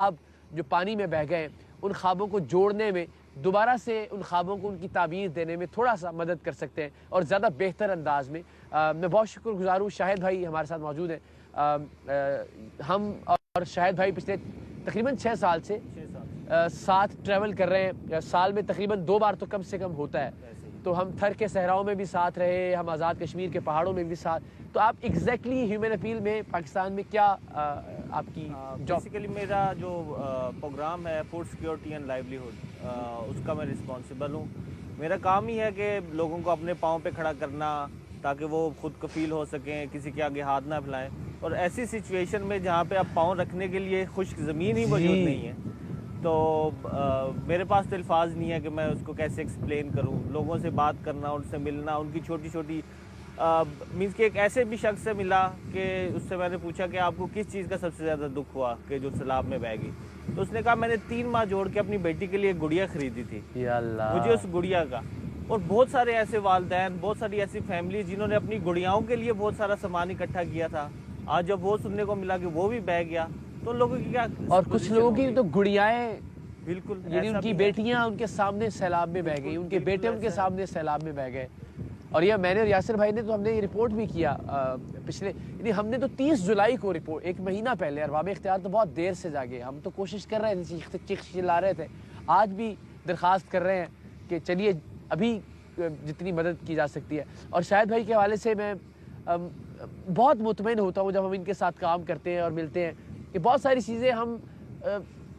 خواب جو پانی میں بہہ گئے ان خوابوں کو جوڑنے میں، دوبارہ سے ان خوابوں کو ان کی تعبیر دینے میں تھوڑا سا مدد کر سکتے ہیں اور زیادہ بہتر انداز میں۔ میں بہت شکر گزار ہوں، شاہد بھائی ہمارے ساتھ موجود ہیں۔ ہم اور شاہد بھائی پچھلے تقریباً 6 سال سے ساتھ ٹریول کر رہے ہیں، سال میں تقریباً 2 بار تو کم سے کم ہوتا ہے، تو ہم تھر کے صحراؤں میں بھی ساتھ رہے، ہم آزاد کشمیر کے پہاڑوں میں بھی ساتھ۔ تو آپ ایگزیکٹلی ہیومن اپیل میں پاکستان میں کیا آپ کی بیسیکلی میرا جو پروگرام ہے فوڈ سیکیورٹی اینڈ لائیولیہڈ، اس کا میں رسپانسبل ہوں۔ میرا کام ہی ہے کہ لوگوں کو اپنے پاؤں پہ کھڑا کرنا تاکہ وہ خود کفیل ہو سکیں، کسی کے آگے ہاتھ نہ پھیلائیں، اور ایسی سچویشن میں جہاں پہ اب پاؤں رکھنے کے لیے خشک زمین ہی موجود نہیں ہے، تو میرے پاس تو الفاظ نہیں ہے کہ میں اس کو کیسے ایکسپلین کروں۔ لوگوں سے بات کرنا، ان سے ملنا، ان کی چھوٹی چھوٹی مینس کہ ایک ایسے بھی شخص سے ملا کہ اس سے میں نے پوچھا کہ آپ کو کس چیز کا سب سے زیادہ دکھ ہوا کہ جو سیلاب میں بہہ گئی، تو اس نے کہا میں نے 3 ماہ جوڑ کے اپنی بیٹی کے لیے گڑیا خریدی تھی، یا اللہ مجھے اس گڑیا کا۔ اور بہت سارے ایسے والدین، بہت ساری ایسی فیملی جنہوں نے اپنی گڑیاؤں کے لیے بہت سارا سامان اکٹھا کیا تھا، آج جب وہ سننے کو ملا کہ وہ بھی بہہ گیا تو ان لوگوں کی کیا، اور کچھ لوگوں کی تو گڑیائیں، بالکل یعنی ان کی بیٹیاں ان کے سامنے سیلاب میں بہہ گئی، ان کے بیٹے ان کے سامنے سیلاب میں بہہ گئے۔ اور یہ میں نے اور یاسر بھائی نے تو ہم نے یہ رپورٹ بھی کیا پچھلے، یعنی ہم نے تو 30 جولائی کو رپورٹ، 1 مہینہ پہلے، ارباب اختیار تو بہت دیر سے جاگے، ہم تو کوشش کر رہے تھے، چیخ چلا رہے تھے، آج بھی درخواست کر رہے ہیں کہ چلیے ابھی جتنی مدد کی جا سکتی ہے۔ اور شاہد بھائی کے حوالے سے میں بہت مطمئن ہوتا ہوں جب ہم ان کے ساتھ کام کرتے ہیں اور ملتے ہیں کہ بہت ساری چیزیں ہم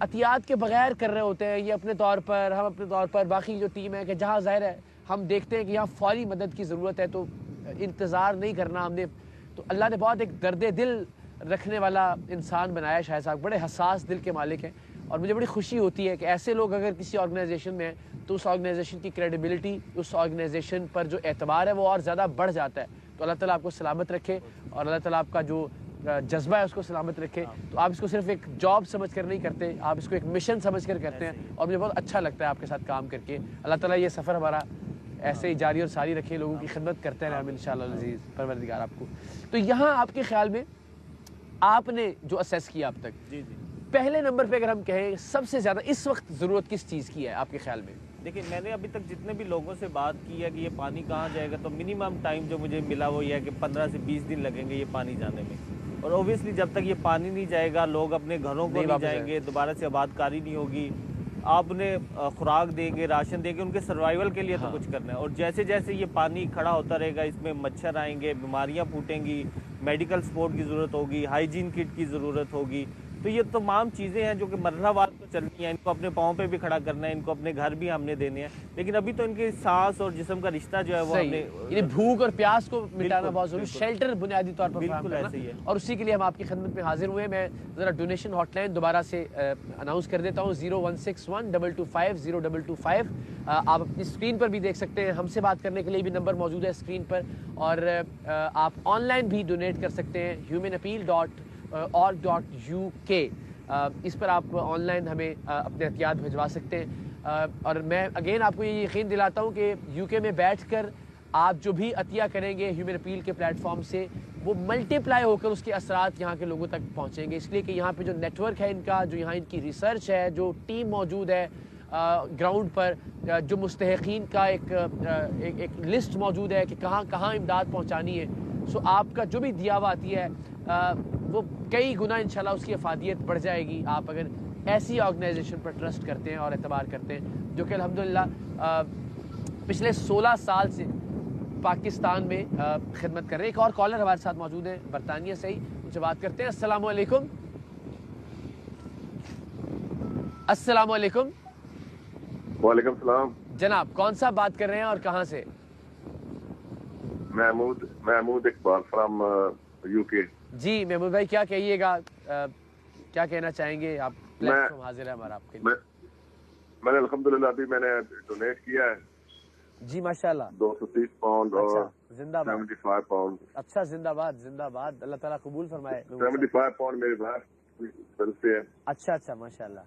عطیات کے بغیر کر رہے ہوتے ہیں، یہ اپنے طور پر، ہم اپنے طور پر، باقی جو ٹیم ہے کہ جہاں ظاہر ہے ہم دیکھتے ہیں کہ یہاں فوری مدد کی ضرورت ہے تو انتظار نہیں کرنا ہم نے، تو اللہ نے بہت ایک درد دل رکھنے والا انسان بنایا ہے شاہد صاحب، بڑے حساس دل کے مالک ہیں، اور مجھے بڑی خوشی ہوتی ہے کہ ایسے لوگ اگر کسی آرگنائزیشن میں ہیں تو اس آرگنائزیشن کی کریڈیبلٹی، اس آرگنائزیشن پر جو اعتبار ہے وہ اور زیادہ بڑھ جاتا ہے۔ تو اللہ تعالیٰ آپ کو سلامت رکھے اور اللہ تعالیٰ آپ کا جو جذبہ ہے اس کو سلامت رکھے۔ تو آپ اس کو صرف ایک جاب سمجھ کر نہیں کرتے، آپ اس کو ایک مشن سمجھ کر کرتے ہیں، اور مجھے بہت اچھا لگتا ہے آپ کے ساتھ کام کر کے۔ اللہ تعالیٰ یہ سفر ہمارا ایسے ہی جاری اور ساری رکھے، لوگوں کی خدمت کرتے رہیں ہم انشاءاللہ العزیز پروردگار آپ کو۔ تو یہاں آپ کے خیال میں آپ نے جو اسیس کیا اب تک، پہلے نمبر پہ اگر ہم کہیں سب سے زیادہ اس وقت ضرورت کس چیز کی ہے آپ کے خیال میں؟ دیکھیں میں نے ابھی تک جتنے بھی لوگوں سے بات کی ہے کہ یہ پانی کہاں جائے گا، تو منیمم ٹائم جو مجھے ملا وہ یہ ہے کہ 15 سے 20 دن لگیں گے یہ پانی جانے میں، اور اوبیسلی جب تک یہ پانی نہیں جائے گا لوگ اپنے گھروں کو نہیں جائیں گے، دوبارہ سے آباد کاری نہیں ہوگی، آپ انہیں خوراک دیں گے، راشن دیں گے، ان کے سروائیول کے لیے تو کچھ کرنا ہے، اور جیسے جیسے یہ پانی کھڑا ہوتا رہے گا اس میں مچھر آئیں گے، بیماریاں پھوٹیں گی، میڈیکل سپورٹ کی ضرورت ہوگی، ہائیجین کٹ کی ضرورت ہوگی، تو یہ تمام چیزیں ہیں جو کہ مرحلہ وار تو چلنی ہیں، ان کو اپنے پاؤں پہ بھی کھڑا کرنا ہے، ان کو اپنے گھر بھی ہم نے دینے ہیں، لیکن ابھی تو ان کی سانس اور جسم کا رشتہ جو ہے وہ ہم نے، یعنی بھوک اور پیاس کو مٹانا بہت ضروری، شیلٹر بنیادی طور پر فراہم کرنا، ایسے ہی ہے، اور اسی کے لیے ہم آپ کی خدمت میں حاضر ہوئے ہیں۔ میں ذرا ڈونیشن ہاٹ لائن دوبارہ سے اناؤنس کر دیتا ہوں، 0161225025، آپ اپنی اسکرین پر بھی دیکھ سکتے ہیں، ہم سے بات کرنے کے لیے بھی نمبر موجود ہے اسکرین پر، اور آپ آن لائن بھی ڈونیٹ کر سکتے ہیں humanappeal.org.uk، اس پر آپ آن لائن ہمیں اپنے عطیات بھجوا سکتے ہیں۔ اور میں اگین آپ کو یہ یقین دلاتا ہوں کہ یو کے میں بیٹھ کر آپ جو بھی عطیہ کریں گے ہیومن اپیل کے پلیٹ فارم سے، وہ ملٹی پلائی ہو کر اس کے اثرات یہاں کے لوگوں تک پہنچیں گے، اس لیے کہ یہاں پہ جو نیٹ ورک ہے ان کا، جو یہاں ان کی ریسرچ ہے، جو ٹیم موجود ہے گراؤنڈ پر، جو مستحقین کا ایک لسٹ موجود ہے کہ کہاں کہاں امداد پہنچانی ہے، سو آپ کا جو بھی دیا ہوا آتی ہے وہ کئی گنا انشاءاللہ اس کی افادیت بڑھ جائے گی، آپ اگر ایسی آرگنائزیشن پر ٹرسٹ کرتے ہیں اور اعتبار کرتے ہیں جو کہ الحمدللہ پچھلے 16 سال سے پاکستان میں خدمت کر رہے ہیں۔ ایک اور کالر ہمارے ساتھ موجود ہیں برطانیہ سے ہی، ان سے بات کرتے ہیں۔ السلام علیکم۔ السلام علیکم۔ وعلیکم السلام جناب کون سا بات کر رہے ہیں اور کہاں سے؟ محمود اقبال فرام یو کے۔ جی محمود بھائی کیا کہیے گا، کیا کہنا چاہیں گے آپ؟ پلیٹ فارم حاضر ہے ہمارا آپ کے لیے۔ میں نے الحمدللہ ابھی میں نے ڈونیٹ کیا ہے جی ماشاءاللہ، 230 پاؤنڈ اور زندہ باد، 75 پاؤنڈ۔ اچھا زندہ باد، زندہ باد، اللہ تعالیٰ قبول فرمائے۔ 75 پاؤنڈ میرے پاس سے ہے۔ اچھا ماشاءاللہ،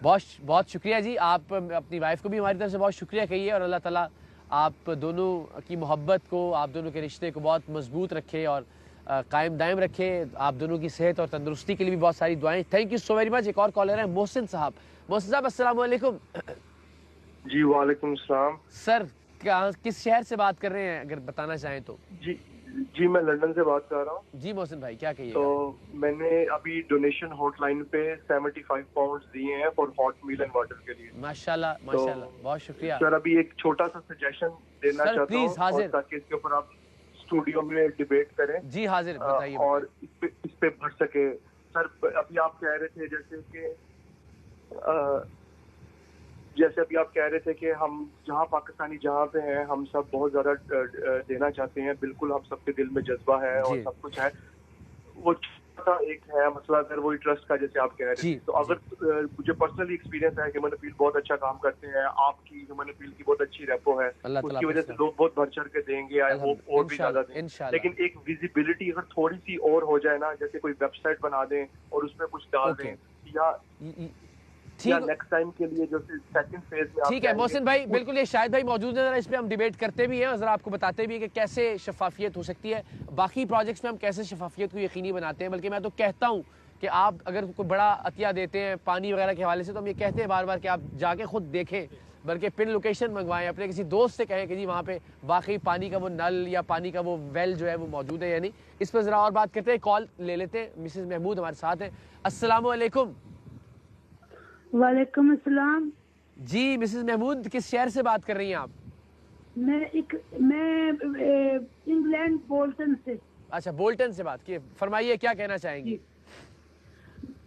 بہت شکریہ جی، آپ اپنی وائف کو بھی ہماری طرف سے بہت شکریہ کہیے، اور اللہ تعالیٰ آپ دونوں کی محبت کو، آپ دونوں کے رشتے کو بہت مضبوط رکھے، اور قائم دائم رکھے. آپ دونوں کی صحت اور تندرستی کے لیے بھی بہت ساری دعائیں. Thank you so very much. ایک اور کالر ہے محسن صاحب. محسن صاحب السلام علیکم. جی وعلیکم السلام. سر کس شہر سے بات کر رہے ہیں اگر بتانا چاہیں تو؟ جی میں لندن سے بات کر رہا ہوں. جی محسن بھائی کیا کہیے؟ تو میں نے ابھی ڈونیشن ہاٹ لائن پہ 75 پاؤنڈز دیے ہیں for hot meal and water کے لیے. ماشاءاللہ ماشاءاللہ, بہت شکریہ سر. ابھی ایک چھوٹا سا سجیشن دینا چاہتا ہوں تاکہ اس کے اوپر آپ اسٹوڈیو میں ڈیبیٹ کریں. جی حاضر, بتائیے. اور اس پہ بڑھ سکے. سر ابھی آپ کہہ رہے تھے جیسے ابھی آپ کہہ رہے تھے کہ ہم جہاں پاکستانی جہاں پہ ہیں ہم سب بہت زیادہ دینا چاہتے ہیں. بالکل ہم سب کے دل میں جذبہ ہے اور سب کچھ ہے. وہ چھوٹا ایک ہے مسئلہ اگر وہی ٹرسٹ کا جیسے آپ کہہ رہے تھے. تو اگر مجھے پرسنلی ایکسپیرینس ہے ہیومن اپیل بہت اچھا کام کرتے ہیں. آپ کی ہیومن اپیل کی بہت اچھی ریپو ہے, اس کی وجہ سے لوگ بہت بڑھ چڑھ کے دیں گے. آئی ہوپ اور بھی زیادہ دیں. لیکن ایک ویزیبلٹی اگر تھوڑی سی اور ہو جائے نا, جیسے کوئی ویب سائٹ بنا دیں اور اس میں کچھ ڈال دیں یا نیکسٹ ٹائم کے لیے جو سیکنڈ فیز میں. ٹھیک ہے محسن بھائی, بالکل. یہ شاہد بھائی موجود ہیں, اس پہ ہم ڈیبیٹ کرتے بھی ہیں اور ذرا آپ کو بتاتے بھی ہیں کہ کیسے شفافیت ہو سکتی ہے. باقی پروجیکٹس میں ہم کیسے شفافیت کو یقینی بناتے ہیں. بلکہ میں تو کہتا ہوں کہ آپ اگر کوئی بڑا عطیہ دیتے ہیں پانی وغیرہ کے حوالے سے تو ہم یہ کہتے ہیں بار بار کہ آپ جا کے خود دیکھیں, بلکہ پن لوکیشن منگوائیں, اپنے کسی دوست سے کہیں کہ جی وہاں پہ واقعی پانی کا وہ نل یا پانی کا وہ ویل جو ہے وہ موجود ہے یا نہیں. اس پہ ذرا اور بات کرتے ہیں. کال لے لیتے ہیں. مسز محمود ہمارے ساتھ ہیں. السلام علیکم. وعلیکم السلام. جی مسز محمود, کس شہر سے بات کر رہی ہیں آپ؟ میں انگلینڈ بولٹن سے. اچھا بولٹن سے بات کی. فرمائیے کیا کہنا چاہیں گی؟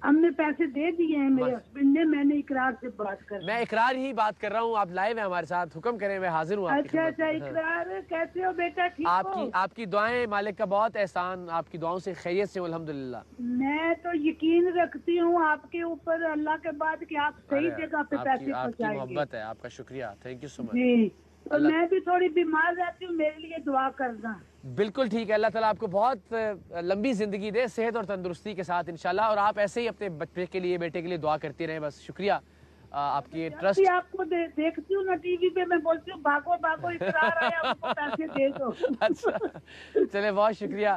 ہم نے پیسے دے دیے ہیں میرے ہسبینڈ نے. میں نے اقرار سے بات کر. میں اقرار ہی بات کر رہا ہوں. آپ لائیو ہیں ہمارے ساتھ, حکم کریں, میں حاضر ہوں. اچھا اقرار. کیسے ہو بیٹا؟ ٹھیک ہو؟ آپ کی دعائیں, مالک کا بہت احسان, آپ کی دعاؤں سے خیریت سے الحمدللہ. میں تو یقین رکھتی ہوں آپ کے اوپر اللہ کے بعد کہ آپ صحیح جگہ پہ پیسے پہنچائیں گے. آپ کی محبت ہے, آپ کا شکریہ. تھینک یو سو مچ. جی, اور میں بھی تھوڑی بیمار رہتی ہوں, میرے لیے دعا کرنا. بالکل ٹھیک ہے. اللہ تعالیٰ آپ کو بہت لمبی زندگی دے, صحت اور تندرستی کے ساتھ انشاءاللہ. اور آپ ایسے ہی اپنے بچے کے لیے, بیٹے کے لیے دعا کرتے رہیں. بس شکریہ آپ کی ٹرسٹ. آپ کو دیکھتی ہوں نا ٹی وی پہ, میں بولتی ہوں بھاگو بھاگو اقرار آیا, آپ کو پیسے دے دو. اچھا چلے, بہت شکریہ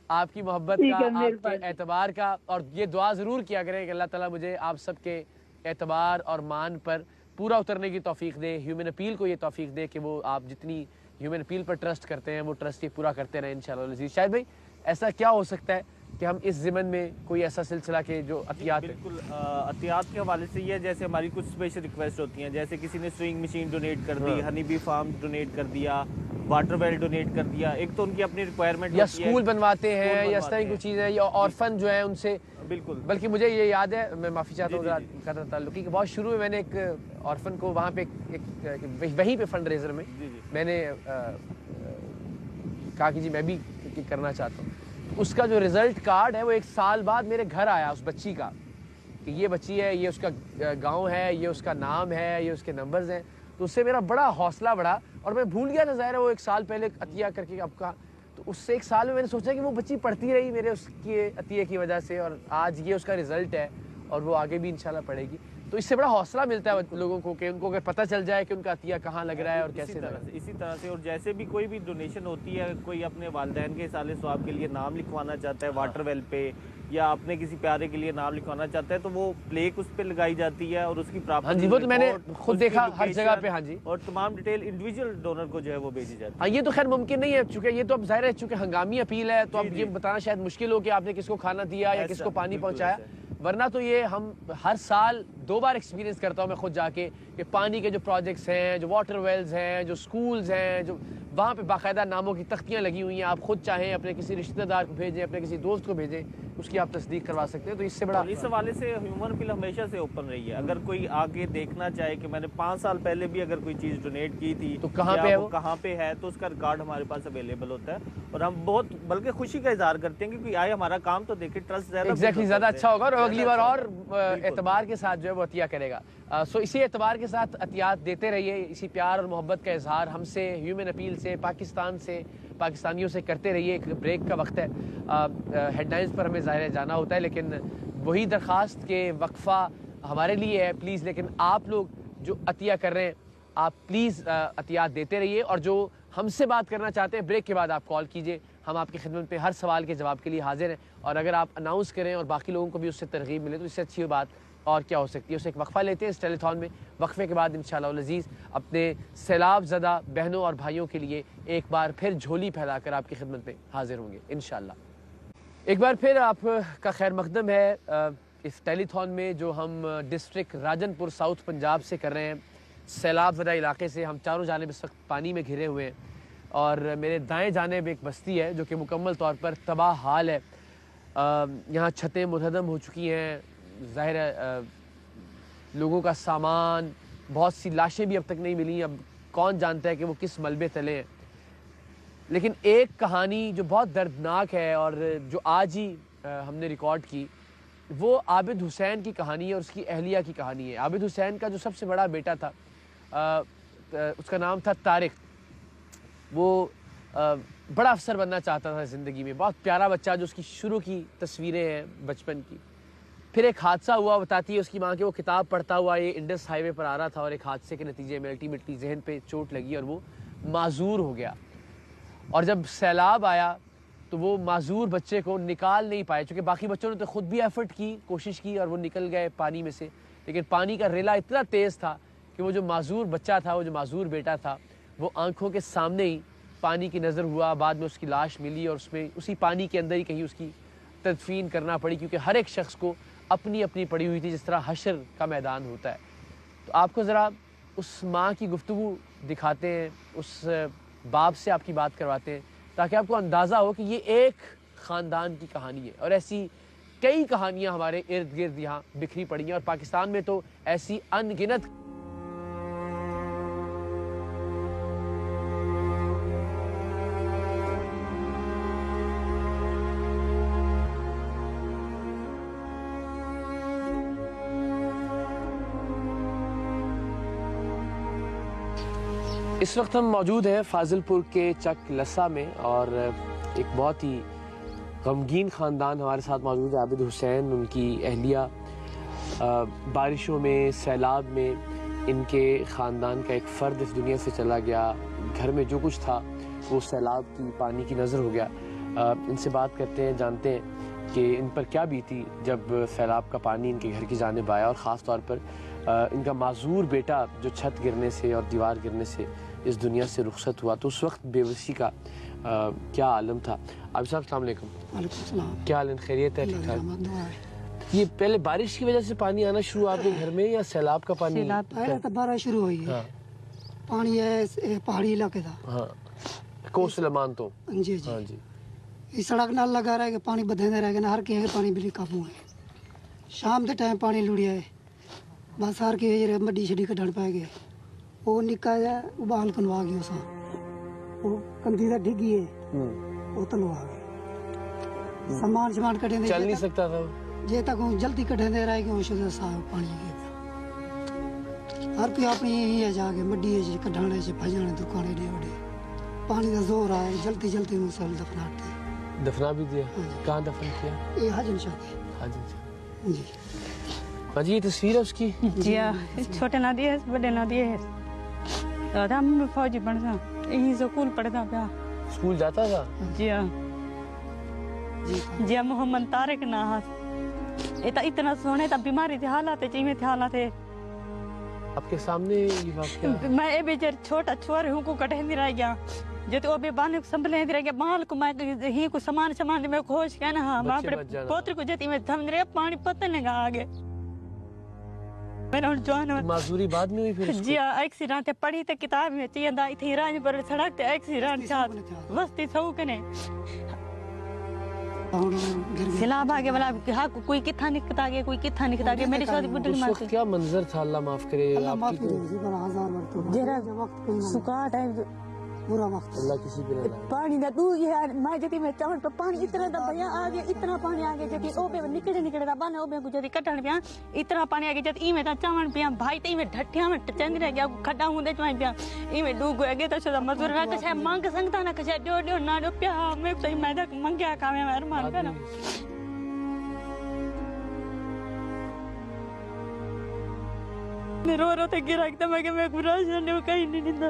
آپ کی محبت کا, آپ کے اعتبار کا. اور یہ دعا ضرور کیا کریں کہ اللہ تعالیٰ مجھے آپ سب کے اعتبار اور مان پر پورا اترنے کی توفیق دے. ہیومن اپیل کو یہ توفیق دے کہ وہ آپ جتنی ہیومن اپیل پر ٹرسٹ کرتے ہیں وہ ٹرسٹ یہ پورا کرتے رہیں انشاءاللہ العزیز. شاید بھائی ایسا کیا ہو سکتا ہے کہ ہم اس ضمن میں کوئی ایسا سلسلہ کہ جو عطیات. بالکل عطیات کے حوالے سے یہ جیسے ہماری کچھ اسپیشل ریکویسٹ ہوتی ہیں, جیسے کسی نے سوئنگ مشین ڈونیٹ کر دی, ہنی بی فارم ڈونیٹ کر دیا, واٹر ویل ڈونیٹ کر دیا. ایک تو ان کی اپنی ریکوائرمنٹ یا اسکول بنواتے ہیں یا اس طرح کی کوئی چیز ہے, یا آرفن جو ہے ان سے. بالکل. بلکہ مجھے یہ یاد ہے, میں معافی چاہتا ہوں تعلقی کہ بہت شروع میں میں نے ایک آرفن کو وہاں پہ وہیں پہ فنڈ ریزر میں میں نے کہا کہ جی میں بھی کرنا چاہتا ہوں. اس کا جو رزلٹ کارڈ ہے وہ 1 سال بعد میرے گھر آیا اس بچی کا, کہ یہ بچی ہے, یہ اس کا گاؤں ہے, یہ اس کا نام ہے, یہ اس کے نمبرز ہیں. تو اس سے میرا بڑا حوصلہ بڑھا, اور میں بھول گیا تھا ظاہر ہے وہ 1 سال پہلے عطیہ کر کے اب کا. تو اس سے 1 سال میں نے سوچا کہ وہ بچی پڑھتی رہی میرے اس کے عطیے کی وجہ سے, اور آج یہ اس کا رزلٹ ہے اور وہ آگے بھی انشاءاللہ پڑھے گی. تو اس سے بڑا حوصلہ ملتا ہے لوگوں کو کہ ان کو اگر پتہ چل جائے کہ ان کا عطیہ کہاں لگ رہا ہے اور کیسے لگ رہا ہے. اسی طرح سے. اور جیسے بھی کوئی بھی ڈونیشن ہوتی ہے, کوئی اپنے والدین کے اصالِ ثواب کے لیے نام لکھوانا چاہتا ہے واٹر ویل پہ, یا اپنے کسی پیارے کے لیے نام لکھوانا چاہتا ہے, تو وہ پلیک اس پہ لگائی جاتی ہے اور اس کی پراپرٹی. ہاں جی, وہ تو میں نے خود دیکھا ہر جگہ پہ. ہاں جی, اور تمام ڈیٹیل انڈیویجول ڈونر کو جو ہے وہ بھیجی جاتی ہے. ہاں, یہ تو خیر ممکن نہیں ہے چونکہ یہ تو اب ظاہر ہے چونکہ ہنگامی اپیل ہے, تو اب یہ بتانا شاید مشکل ہو کہ آپ نے کس کو کھانا دیا یا کس کو پانی پہنچایا. ورنہ تو یہ ہم ہر سال 2 بار ایکسپیرینس کرتا ہوں میں خود جا کے, کہ پانی کے جو پروجیکٹس ہیں, جو واٹر ویلز ہیں, جو سکولز ہیں, جو وہاں پہ باقاعدہ ناموں کی تختیاں لگی ہوئی ہیں. آپ خود چاہیں اپنے کسی رشتہ دار کو بھیجیں, اپنے کسی دوست کو بھیجیں, اس کی آپ تصدیق کروا سکتے ہیں. تو اس سے بڑا اس حوالے سے ہیومن اپیل ہمیشہ سے اوپن رہی ہے. اگر کوئی آگے دیکھنا چاہے کہ میں نے 5 سال پہلے بھی اگر کوئی چیز ڈونیٹ کی تھی تو کہاں پہ ہے, وہ کہاں پہ ہے, تو اس کا ریکارڈ ہمارے پاس اویلیبل ہوتا ہے. اور ہم بہت بلکہ خوشی کا اظہار کرتے ہیں کہ آئے ہمارا کام تو دیکھیں, ٹرسٹ زیادہ اچھا ہوگا, اور اگلی بار اور اعتبار کے ساتھ جو ہے وہ عطیہ کرے گا. سو اسی اعتبار کے ساتھ عطیات دیتے رہیے, اسی پیار اور محبت کا اظہار ہم سے, ہیومن اپیل سے, پاکستان سے, پاکستانیوں سے کرتے رہیے. ایک بریک کا وقت ہے, ہیڈ لائنز پر ہمیں ظاہر جانا ہوتا ہے, لیکن وہی درخواست کہ وقفہ ہمارے لیے ہے پلیز. لیکن آپ لوگ جو عطیہ کر رہے ہیں آپ پلیز عطیات دیتے رہیے, اور جو ہم سے بات کرنا چاہتے ہیں بریک کے بعد آپ کال کیجئے. ہم آپ کی خدمت پہ ہر سوال کے جواب کے لیے حاضر ہیں، اور اگر آپ اناؤنس کریں اور باقی لوگوں کو بھی اس سے ترغیب ملے تو اس سے اچھی بات اور کیا ہو سکتی ہے۔ اسے ایک وقفہ لیتے ہیں اس ٹیلی تھون میں، وقفے کے بعد انشاءاللہ العزیز اپنے سیلاب زدہ بہنوں اور بھائیوں کے لیے ایک بار پھر جھولی پھیلا کر آپ کی خدمت میں حاضر ہوں گے انشاءاللہ۔ ایک بار پھر آپ کا خیر مقدم ہے اس ٹیلی تھون میں جو ہم ڈسٹرکٹ راجن پور ساؤتھ پنجاب سے کر رہے ہیں، سیلاب زدہ علاقے سے۔ ہم چاروں جانب اس وقت پانی میں گھرے ہوئے ہیں، اور میرے دائیں جانب ایک بستی ہے جو کہ مکمل طور پر تباہ حال ہے۔ یہاں چھتیں منہدم ہو چکی ہیں، ظاہر ہے لوگوں کا سامان، بہت سی لاشیں بھی اب تک نہیں ملی، اب کون جانتا ہے کہ وہ کس ملبے تلے ہیں۔ لیکن ایک کہانی جو بہت دردناک ہے اور جو آج ہی ہم نے ریکارڈ کی، وہ عابد حسین کی کہانی ہے اور اس کی اہلیہ کی کہانی ہے۔ عابد حسین کا جو سب سے بڑا بیٹا تھا اس کا نام تھا طارق، وہ بڑا افسر بننا چاہتا تھا زندگی میں، بہت پیارا بچہ، جو اس کی شروع کی تصویریں ہیں بچپن کی۔ پھر ایک حادثہ ہوا، بتاتی ہے اس کی ماں کہ وہ کتاب پڑھتا ہوا یہ انڈس ہائی وے پر آ رہا تھا، اور ایک حادثے کے نتیجے میں الٹیمیٹلی ذہن پہ چوٹ لگی اور وہ معذور ہو گیا۔ اور جب سیلاب آیا تو وہ معذور بچے کو نکال نہیں پائے، چونکہ باقی بچوں نے تو خود بھی ایفرٹ کی، کوشش کی، اور وہ نکل گئے پانی میں سے، لیکن پانی کا ریلا اتنا تیز تھا کہ وہ جو معذور بچہ تھا، وہ جو معذور بیٹا تھا، وہ آنکھوں کے سامنے ہی پانی کی نظر ہوا۔ بعد میں اس کی لاش ملی اور اس میں اسی پانی کے اندر ہی کہیں اس کی تدفین کرنا پڑی، کیونکہ ہر ایک شخص کو اپنی اپنی پڑی ہوئی تھی، جس طرح حشر کا میدان ہوتا ہے۔ تو آپ کو ذرا اس ماں کی گفتگو دکھاتے ہیں، اس باپ سے آپ کی بات کرواتے ہیں، تاکہ آپ کو اندازہ ہو کہ یہ ایک خاندان کی کہانی ہے، اور ایسی کئی کہانیاں ہمارے ارد گرد یہاں بکھری پڑی ہیں، اور پاکستان میں تو ایسی ان گنت اس وقت ہم موجود ہیں فاضل پور کے چک لسا میں، اور ایک بہت ہی غمگین خاندان ہمارے ساتھ موجود ہے، عابد حسین، ان کی اہلیہ۔ بارشوں میں، سیلاب میں ان کے خاندان کا ایک فرد اس دنیا سے چلا گیا، گھر میں جو کچھ تھا وہ سیلاب کی پانی کی نظر ہو گیا۔ ان سے بات کرتے ہیں، جانتے ہیں کہ ان پر کیا بیتی جب سیلاب کا پانی ان کے گھر کی جانب آیا، اور خاص طور پر ان کا معذور بیٹا جو چھت گرنے سے اور دیوار گرنے سے اس دنیا سے رخصت ہوا، تو اس وقت بے بسی کا کیا عالم تھا۔ عابد صاحب السلام علیکم۔ وعلیکم السلام۔ کیا حال ہے؟ خیریت ہے؟ ٹھیک ٹھاک؟ دعا ہے۔ یہ پہلے بارش کی وجہ سے پانی آنا شروع آپ کے گھر میں، یا سیلاب کا پانی؟ پہلے تو بارش شروع ہوئی ہے، پانی ہے پہاڑی علاقے تھا، ہاں، کوسل امان تو جی ہاں جی جی، یہ سڑک نال لگا رہے کہ پانی بدھے رہ گئے، ہر کے پانی بلی قابو ہے۔ شام کے ٹائم پانی لڑیا ہے، بس ہر کے مڈی شڈی کڈن پہ گئے، وہ نکا جا ابال کنوا گیا، اسا وہ کندھی کا ڈگی ہے وہ تلوا گئے، سامان شمان کٹے چل نہیں سکتا تھا جے تک جلدی کٹے دے رہے کہ شدہ صاحب پانی گیا، ہر کوئی اپنی یہی ہے جا کے مڈی ہے کڈھانے سے بھجانے دکانے ڈے وڈے، پانی کا زور آیا، جلدی جلدی مسل دفناتے دفنا بھی دیا۔ کہاں دفن کیا؟ یہ حجن شاہ حاجی جی۔ حاجی یہ تصویر ہے اس کی؟ جی ہاں، چھوٹے نادی ہے، بڑے نادی ہے، ہم فوجی پڑھتا، یہیں سکول پڑھتا پیا۔ اسکول جاتا تھا؟ جی ہاں جی، محمد طارق نا، اتنا سونے تا بیماری تھی، حالات چیمے تھے، حالات آپ کے سامنے یہ واقعہ؟ میں اے بیچار چھوٹا چھوڑ ہوں کو کٹے نہیں رہ گیا، جتے او بے بانے کو سنبھلے نہیں رہ گیا، مال کو میں ہی کو سامان سامان میں کھوش کہنا، ہاں میں اپنے پوتر کو جتی میں تھم نہیں رہا، پانی پتہ نہیں گا آگے میرا جوان معذوری بعد میں ہوئی پھر؟ جی ہاں، ایکسیڈنٹ پڑھی تے کتاب میں چیندہ تھی راج پر سڑک تے ایکسیڈنٹ چاہت وستی سو کنے سیلاب آگے والا کوئی کتھا نکتا گیا، کوئی کتھا نکتا گیا، میری شادی بڑھل اس وقت کیا منظر تھا؟ اللہ معاف کرے اللہ معاف آپ کی کرے، پر ہزار وقت جرا وقت کوئی سکاٹ ہے، برا وقت اللہ کسی پہ نہ لائے۔ پانی دا دو یہ میں جتی میں چاول پہ پانی اتنا دا بھیا آگے، اتنا پانی آگے جتی او بے نکڑے دا بانے او بے کو جتی کٹن پیا، اتنا پانی آگے جتی ای میں تا چاون پیا، بھائی تے ای میں ڈھٹیاں میں چند رہ گیا، کھڈا ہوندے چوائیں پیا، ای میں ڈو گئے گے تو شدا مزدور نہ کچھ مانگ سنگتا نہ کچھ ڈو نہ ڈو پیا، میں تو میں دا منگیا کھاویں میں ارمان کرا۔ میں رو رو تے گرا کہ میں گراج نے کہیں نہیں دیندا،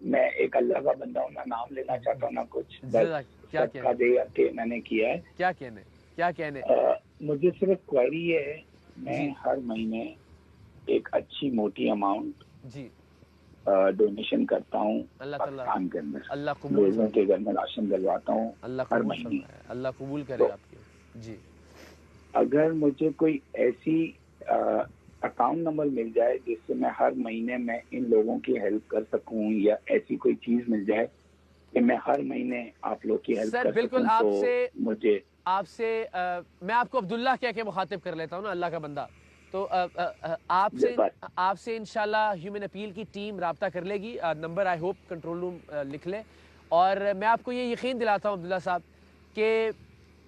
میں ایک اللہ کا بندہ ہوں، نہ نام لینا چاہتا ہوں نہ کچھ، کیا صدقہ دے کے میں نے کیا ہے. کیا کہنے مجھے صرف کوئری یہ ہے، میں ہر مہینے ایک اچھی موٹی اماؤنٹ جی ڈونیشن کرتا ہوں اللہ تعالیٰ پاکستان کے اندر. اللہ قبول لوگوں کے گھر میں راشن دلواتا ہوں اللہ ہر قبول مہینے. فرمائے، اللہ قبول کرے آپ کے. جی اگر مجھے کوئی ایسی اکاؤنٹ نمبر مل جائے جس سے میں ہر مہینے میں ان لوگوں کی ہیلپ کر سکوں، یا ایسی کوئی چیز مل جائے کہ میں ہر مہینے آپ لوگ کی ہیلپ سر کر بالکل سکوں، آپ تو سے مجھے میں آپ کو عبداللہ کہہ کے مخاطب کر لیتا ہوں نا، اللہ کا بندہ. تو آپ سے انشاءاللہ ہیومن اپیل کی ٹیم رابطہ کر لے گی. Number I hope control room لکھ لیں. اور میں آپ کو یہ یقین دلاتا ہوں عبداللہ صاحب کہ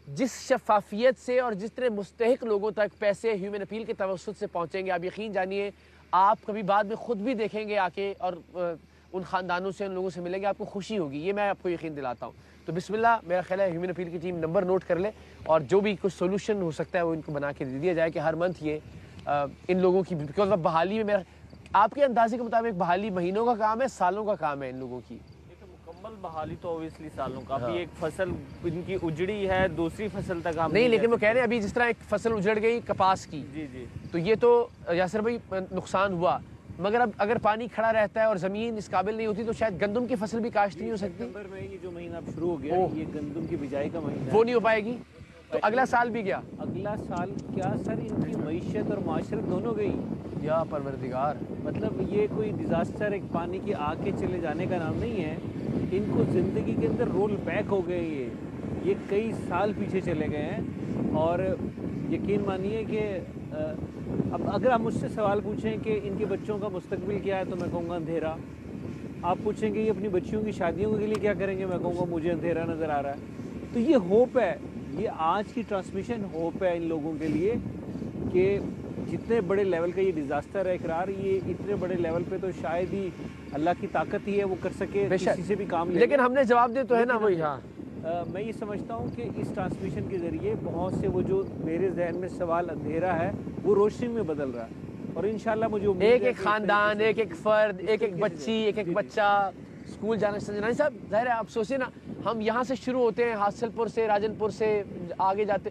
جس شفافیت سے اور جس طرح مستحق لوگوں تک پیسے ہیومن اپیل کے توسط سے پہنچیں گے، آپ یقین جانیے آپ کبھی بعد میں خود بھی دیکھیں گے آ کے اور ان خاندانوں سے، ان لوگوں سے ملیں گے، آپ کو خوشی ہوگی. یہ میں آپ کو یقین دلاتا ہوں. تو بسم اللہ، میرا خیال ہے ہیومن اپیل کی ٹیم نمبر نوٹ کر لے اور جو بھی کچھ سولوشن ہو سکتا ہے وہ ان کو بنا کے دے دیا جائے کہ ہر منتھ یہ ان لوگوں کی، بیکاز بحالی میں میرا آپ کے اندازے کے مطابق بحالی مہینوں کا کام ہے، سالوں کا کام ہے ان لوگوں کی؟ مکمل بحالی تو اوبیسلی سالوں کا. ابھی ایک فصل ان کی اجڑی ہے، دوسری فصل تک ہم نہیں، لیکن وہ کہہ رہے ہیں ابھی جس طرح ایک فصل اجڑ گئی کپاس کی، جی تو یہ تو یاسر بھائی نقصان ہوا، مگر اب اگر پانی کھڑا رہتا ہے اور زمین اس قابل نہیں ہوتی تو شاید گندم کی فصل بھی کاشت نہیں ہو سکتی. ستمبر میں یہ جو مہینہ اب شروع ہو گیا یہ گندم کی بجائی کا مہینہ وہ نہیں ہو پائے گی تو اگلا سال بھی گیا. اگلا سال کیا سر، ان کی معیشت اور معاشرت دونوں گئی. یا پروردگار، مطلب یہ کوئی ڈیزاسٹر ایک پانی کی آگ کے چلے جانے کا نام نہیں ہے. ان کو زندگی کے اندر رول بیک ہو گئے، یہ کئی سال پیچھے چلے گئے ہیں. اور یقین مانیے کہ اب اگر آپ مجھ سے سوال پوچھیں کہ ان کے بچوں کا مستقبل کیا ہے تو میں کہوں گا اندھیرا. آپ پوچھیں کہ یہ اپنی بچیوں کی شادیوں کے لیے کیا کریں گے، میں کہوں گا مجھے اندھیرا نظر آ رہا ہے. تو یہ ہوپ ہے، یہ آج کی ٹرانسمیشن ہوپ ہے ان لوگوں کے لیے کہ جتنے بڑے لیول کا یہ ڈیزاسٹر ہے اقرار، یہ اتنے بڑے لیول پہ تو شاید ہی اللہ کی طاقت ہی ہے وہ کر سکے کسی سے بھی کام لے. لیکن ہم نے جواب دے تو ہے نا وہی. ہاں میں یہ سمجھتا ہوں کہ اس ٹرانسمیشن کے ذریعے بہت سے وہ جو میرے ذہن میں سوال اندھیرا ہے وہ روشنی میں بدل رہا ہے. اور انشاءاللہ مجھے امید ہے ایک خاندان، ایک فرد، ایک بچی، ایک بچہ اسکول جانا. سنجرانی صاحب ظاہر ہے آپ سوچیں نا، ہم یہاں سے شروع ہوتے ہیں حاصل پور سے، راجن پور سے آگے جاتے،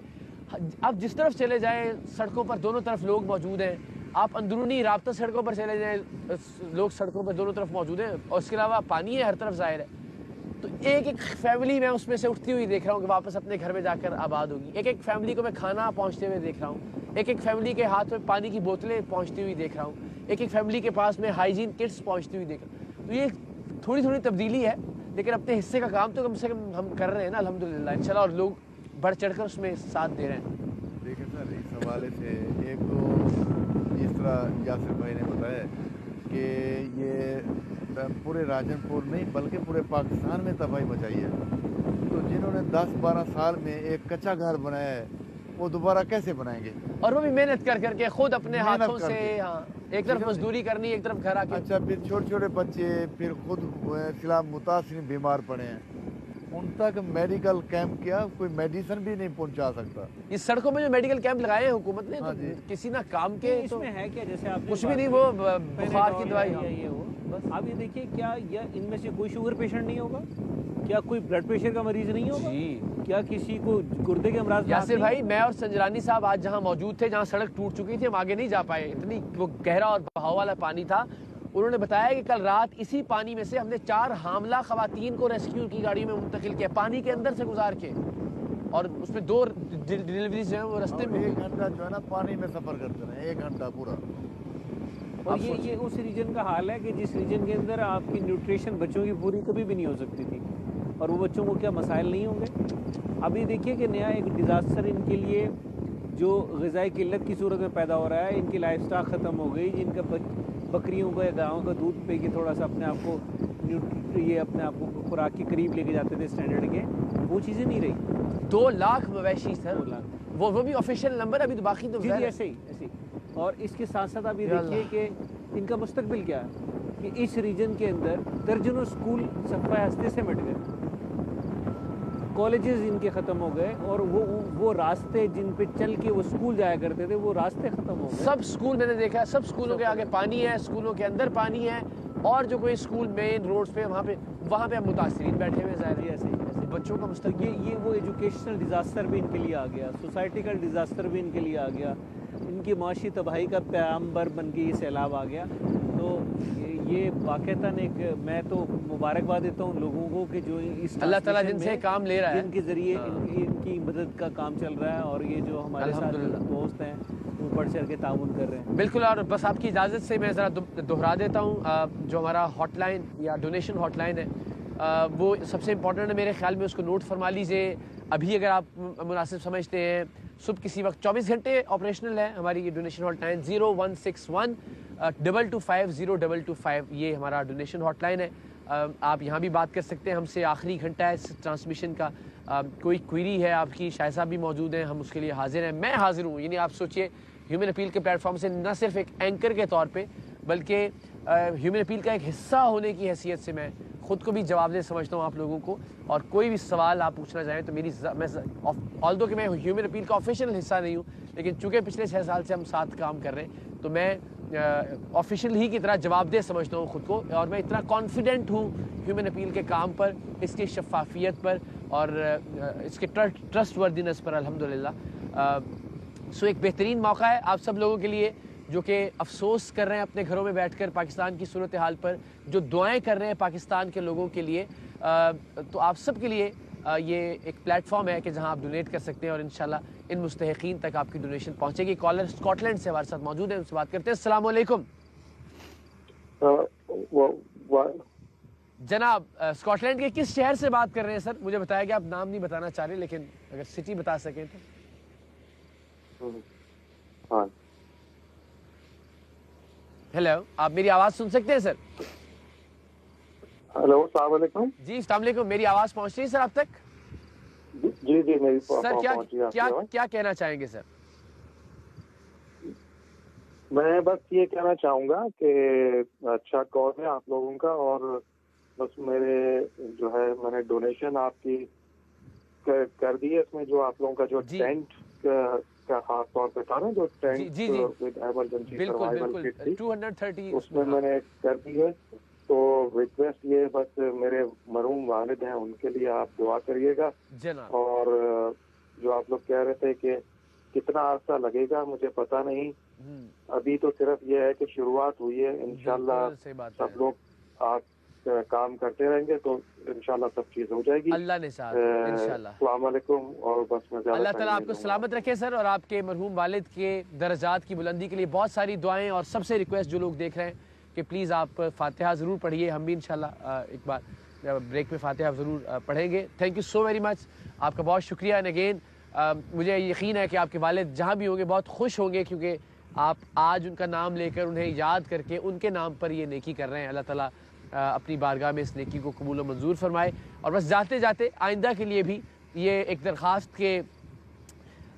اب جس طرف چلے جائیں سڑکوں پر دونوں طرف لوگ موجود ہیں. آپ اندرونی رابطہ سڑکوں پر چلے جائیں، لوگ سڑکوں پر دونوں طرف موجود ہیں، اور اس کے علاوہ پانی ہے ہر طرف ظاہر ہے. تو ایک فیملی میں اس میں سے اٹھتی ہوئی دیکھ رہا ہوں کہ واپس اپنے گھر میں جا کر آباد ہوگی. ایک فیملی کو میں کھانا پہنچتے ہوئے دیکھ رہا ہوں. ایک فیملی کے ہاتھ میں پانی کی بوتلیں پہنچتی ہوئی دیکھ رہا ہوں. ایک فیملی کے پاس میں ہائیجین کٹس پہنچتی ہوئی دیکھ رہا ہوں. تو یہ تھوڑی تبدیلی ہے، لیکن اپنے حصے کا کام تو کم سے کم ہم کر رہے ہیں نا الحمدللہ انشاءاللہ، اور لوگ بڑھ چڑھ کر اس میں ساتھ دے رہے ہیں. دیکھیں سر، اس حوالے سے ایک تو جس طرح یاسر بھائی نے بتایا کہ یہ پورے راجن پور نہیں بلکہ پورے پاکستان میں تباہی مچائی ہے. تو جنہوں نے 10-12 سال میں ایک کچا گھر بنایا ہے وہ دوبارہ کیسے بنائیں گے؟ اور وہ بھی محنت کر کے خود اپنے ہاتھوں سے. ہاں، ایک طرف مزدوری کرنی، ایک طرف گھر آ کے. اچھا، پھر چھوٹے بچے پھر خود فی الحال متاثر بیمار پڑے ہیں، ان تک میڈیکل کیمپ کیا کوئی میڈیسن بھی نہیں پہنچا سکتا. اس سڑکوں میں جو میڈیکل کیمپ لگائے ہیں حکومت نے، کسی نہ کام کے اس میں ہے کیا، جیسے آپ کچھ بھی نہیں، وہ بخار کی دوائی. آپ یہ دیکھیے کیا ان میں سے کوئی شوگر پیشنٹ نہیں ہوگا؟ کیا کوئی بلڈ پریشر کا مریض نہیں ہوگا؟ کیا کسی کو گردے کے امراض؟ یاسر بھائی، میں اور سنجرانی صاحب آج جہاں موجود تھے، جہاں سڑک ٹوٹ چکی تھی، ہم آگے نہیں جا پائے، اتنی وہ گہرا اور بہاؤ والا پانی تھا. انہوں نے بتایا کہ کل رات اسی پانی میں سے ہم نے 4 حاملہ خواتین کو ریسکیو کی گاڑی میں منتقل کیا، پانی کے اندر سے گزار کے، اور اس میں 2 ڈیلیوریز جو ہیں وہ رستے میں. 1 گھنٹہ جو ہے نا پانی میں سفر کرتے ہیں، 1 گھنٹہ پورا. اور یہ اس ریجن کا حال ہے کہ جس ریجن کے اندر آپ کی نیوٹریشن بچوں کی پوری کبھی بھی نہیں ہو سکتی تھی، اور وہ بچوں کو کیا مسائل نہیں ہوں گے. ابھی دیکھیے کہ نیا ایک ڈیزاسٹر ان کے لیے جو غذائی قلت کی صورت میں پیدا ہو رہا ہے. ان کی لائف سٹاک ختم ہو گئی، جن کا بکریوں کا یا گاؤں کا دودھ پہ کے تھوڑا سا اپنے آپ کو یہ اپنے آپ کو خوراک کے قریب لے کے جاتے تھے اسٹینڈرڈ کے، وہ چیزیں نہیں رہی. 2 لاکھ مویشی سر، وہ بھی آفیشیل نمبر، ابھی تو باقی تو ایسے ہی. اور اس کے ساتھ ساتھ آپ یہ دیکھیے کہ ان کا مستقبل کیا ہے کہ اس ریجن کے اندر درجنوں اسکول صفحہ ہستے سے مٹ گئے، کالجز ان کے ختم ہو گئے، اور وہ راستے جن پہ چل کے وہ اسکول جایا کرتے تھے وہ راستے ختم ہو گئے. سب اسکول میں نے دیکھا، سب اسکولوں کے آگے پانی ہے، اسکولوں کے اندر پانی ہے، اور جو کوئی اسکول مین روڈز پہ وہاں پہ ہم متاثرین بیٹھے ہوئے ظاہر ہے، ایسے بچوں کا مستقبل یہ وہ ایجوکیشنل ڈیزاسٹر بھی ان کے لیے آ گیا، سوسائٹیکل ڈیزاسٹر بھی ان کے لیے آ گیا، ان کی معاشی تباہی کا پیغامبر بن کے یہ سیلاب آ گیا. تو یہ واقعتاً ایک میں تو مبارکباد دیتا ہوں لوگوں کو کہ جو اس اللہ تعالیٰ جن سے کام لے رہا ہے، جن کے ذریعے ان کی مدد کا کام چل رہا ہے، اور یہ جو ہمارے ساتھ دوست ہیں وہ بڑھ چڑھ کے تعاون کر رہے ہیں. بالکل. اور بس آپ کی اجازت سے میں ذرا دہرا دیتا ہوں جو ہمارا ہاٹ لائن یا ڈونیشن ہاٹ لائن ہے وہ سب سے امپورٹنٹ ہے میرے خیال میں، اس کو نوٹ فرما لیجئے. ابھی اگر آپ مناسب سمجھتے ہیں صبح کسی وقت 24 گھنٹے آپریشنل ہے ہماری یہ ڈونیشن ہاٹ لائن 0161 225 0225 یہ ہمارا ڈونیشن ہاٹ لائن ہے. آپ یہاں بھی بات کر سکتے ہیں ہم سے. آخری گھنٹہ ہے اس ٹرانسمیشن کا، کوئی کوئری ہے آپ کی، شاہ صاحب بھی موجود ہیں، ہم اس کے لیے حاضر ہیں، میں حاضر ہوں. یعنی آپ سوچئے ہیومن اپیل کے پلیٹ فارم سے نہ صرف ایک اینکر کے طور پہ بلکہ ہیومن اپیل کا ایک حصہ ہونے کی حیثیت سے میں خود کو بھی جواب دہ سمجھتا ہوں آپ لوگوں کو. اور کوئی بھی سوال آپ پوچھنا چاہیں تو میں آلدو کہ میں ہیومن اپیل کا آفیشیل حصہ نہیں ہوں، لیکن چونکہ پچھلے 6 سال سے ہم ساتھ کام کر رہے ہیں تو میں آفیشیل ہی کی طرح جواب دہ سمجھتا ہوں خود کو. اور میں اتنا کانفیڈنٹ ہوں ہیومن اپیل کے کام پر، اس کی شفافیت پر اور اس کے ٹرسٹ وردینس پر الحمدللہ. سو ایک بہترین موقع ہے آپ سب لوگوں کے لیے جو کہ افسوس کر رہے ہیں اپنے گھروں میں بیٹھ کر پاکستان کی صورتحال پر، جو دعائیں کر رہے ہیں پاکستان کے لوگوں کے لیے. تو آپ سب کے لیے یہ ایک پلیٹ فارم ہے کہ جہاں آپ ڈونیٹ کر سکتے ہیں اور انشاءاللہ ان مستحقین تک آپ کی ڈونیشن پہنچے گی. کالر اسکاٹ لینڈ سے ہمارے ساتھ موجود ہیں، ان سے بات کرتے ہیں. السلام علیکم جناب. اسکاٹ لینڈ کے کس شہر سے بات کر رہے ہیں سر؟ مجھے بتایا کہ آپ نام نہیں بتانا چاہ رہے، لیکن اگر سٹی بتا سکیں تو. ہیلو، آپ میری آواز سن سکتے ہیں سر؟ ہلو، السلام علیکم. جی السلام علیکم. میری آواز پہنچ رہی ہے سر آپ تک؟ جی میری سر کیا کہنا چاہیں گے سر؟ میں بس یہ کہنا چاہوں گا کہ اچھا کال ہے آپ لوگوں کا، اور بس میرے جو ہے میں نے ڈونیشن آپ کی کر دی ہے. اس میں جو آپ لوگوں کا جو ٹینٹ کا خاص طور پہ تھا نا، جو ٹینٹ ود ایمرجنسی سروائیول کٹ تھی، 230 اس میں نے کر دی ہے. تو ریکویسٹ یہ بس میرے مرحوم والد ہیں ان کے لیے آپ دعا کریے گا. اور جو آپ لوگ کہہ رہے تھے کہ کتنا عرصہ لگے گا مجھے پتا نہیں، ابھی تو صرف یہ ہے کہ شروعات ہوئی ہے. انشاءاللہ سب لوگ آپ کام کرتے رہیں گے تو انشاءاللہ سب چیز ہو جائے گی. اللہ نے ساتھ انشاءاللہ. السلام علیکم. اور بس میں اللہ تعالیٰ آپ کو سلامت رکھے سر، اور آپ کے مرحوم والد کے درجات کی بلندی کے لیے بہت ساری دعائیں. اور سب سے ریکویسٹ جو لوگ دیکھ رہے ہیں کہ پلیز آپ فاتحہ ضرور پڑھیے. ہم بھی انشاءاللہ ایک بار بریک میں فاتحہ ضرور پڑھیں گے. Thank you so very much, آپ کا بہت شکریہ. اینڈ اگین مجھے یقین ہے کہ آپ کے والد جہاں بھی ہوں گے بہت خوش ہوں گے، کیونکہ آپ آج ان کا نام لے کر انہیں یاد کر کے ان کے نام پر یہ نیکی کر رہے ہیں. اللہ تعالیٰ اپنی بارگاہ میں اس نیکی کو قبول و منظور فرمائے. اور بس جاتے جاتے آئندہ کے لیے بھی یہ ایک درخواست کہ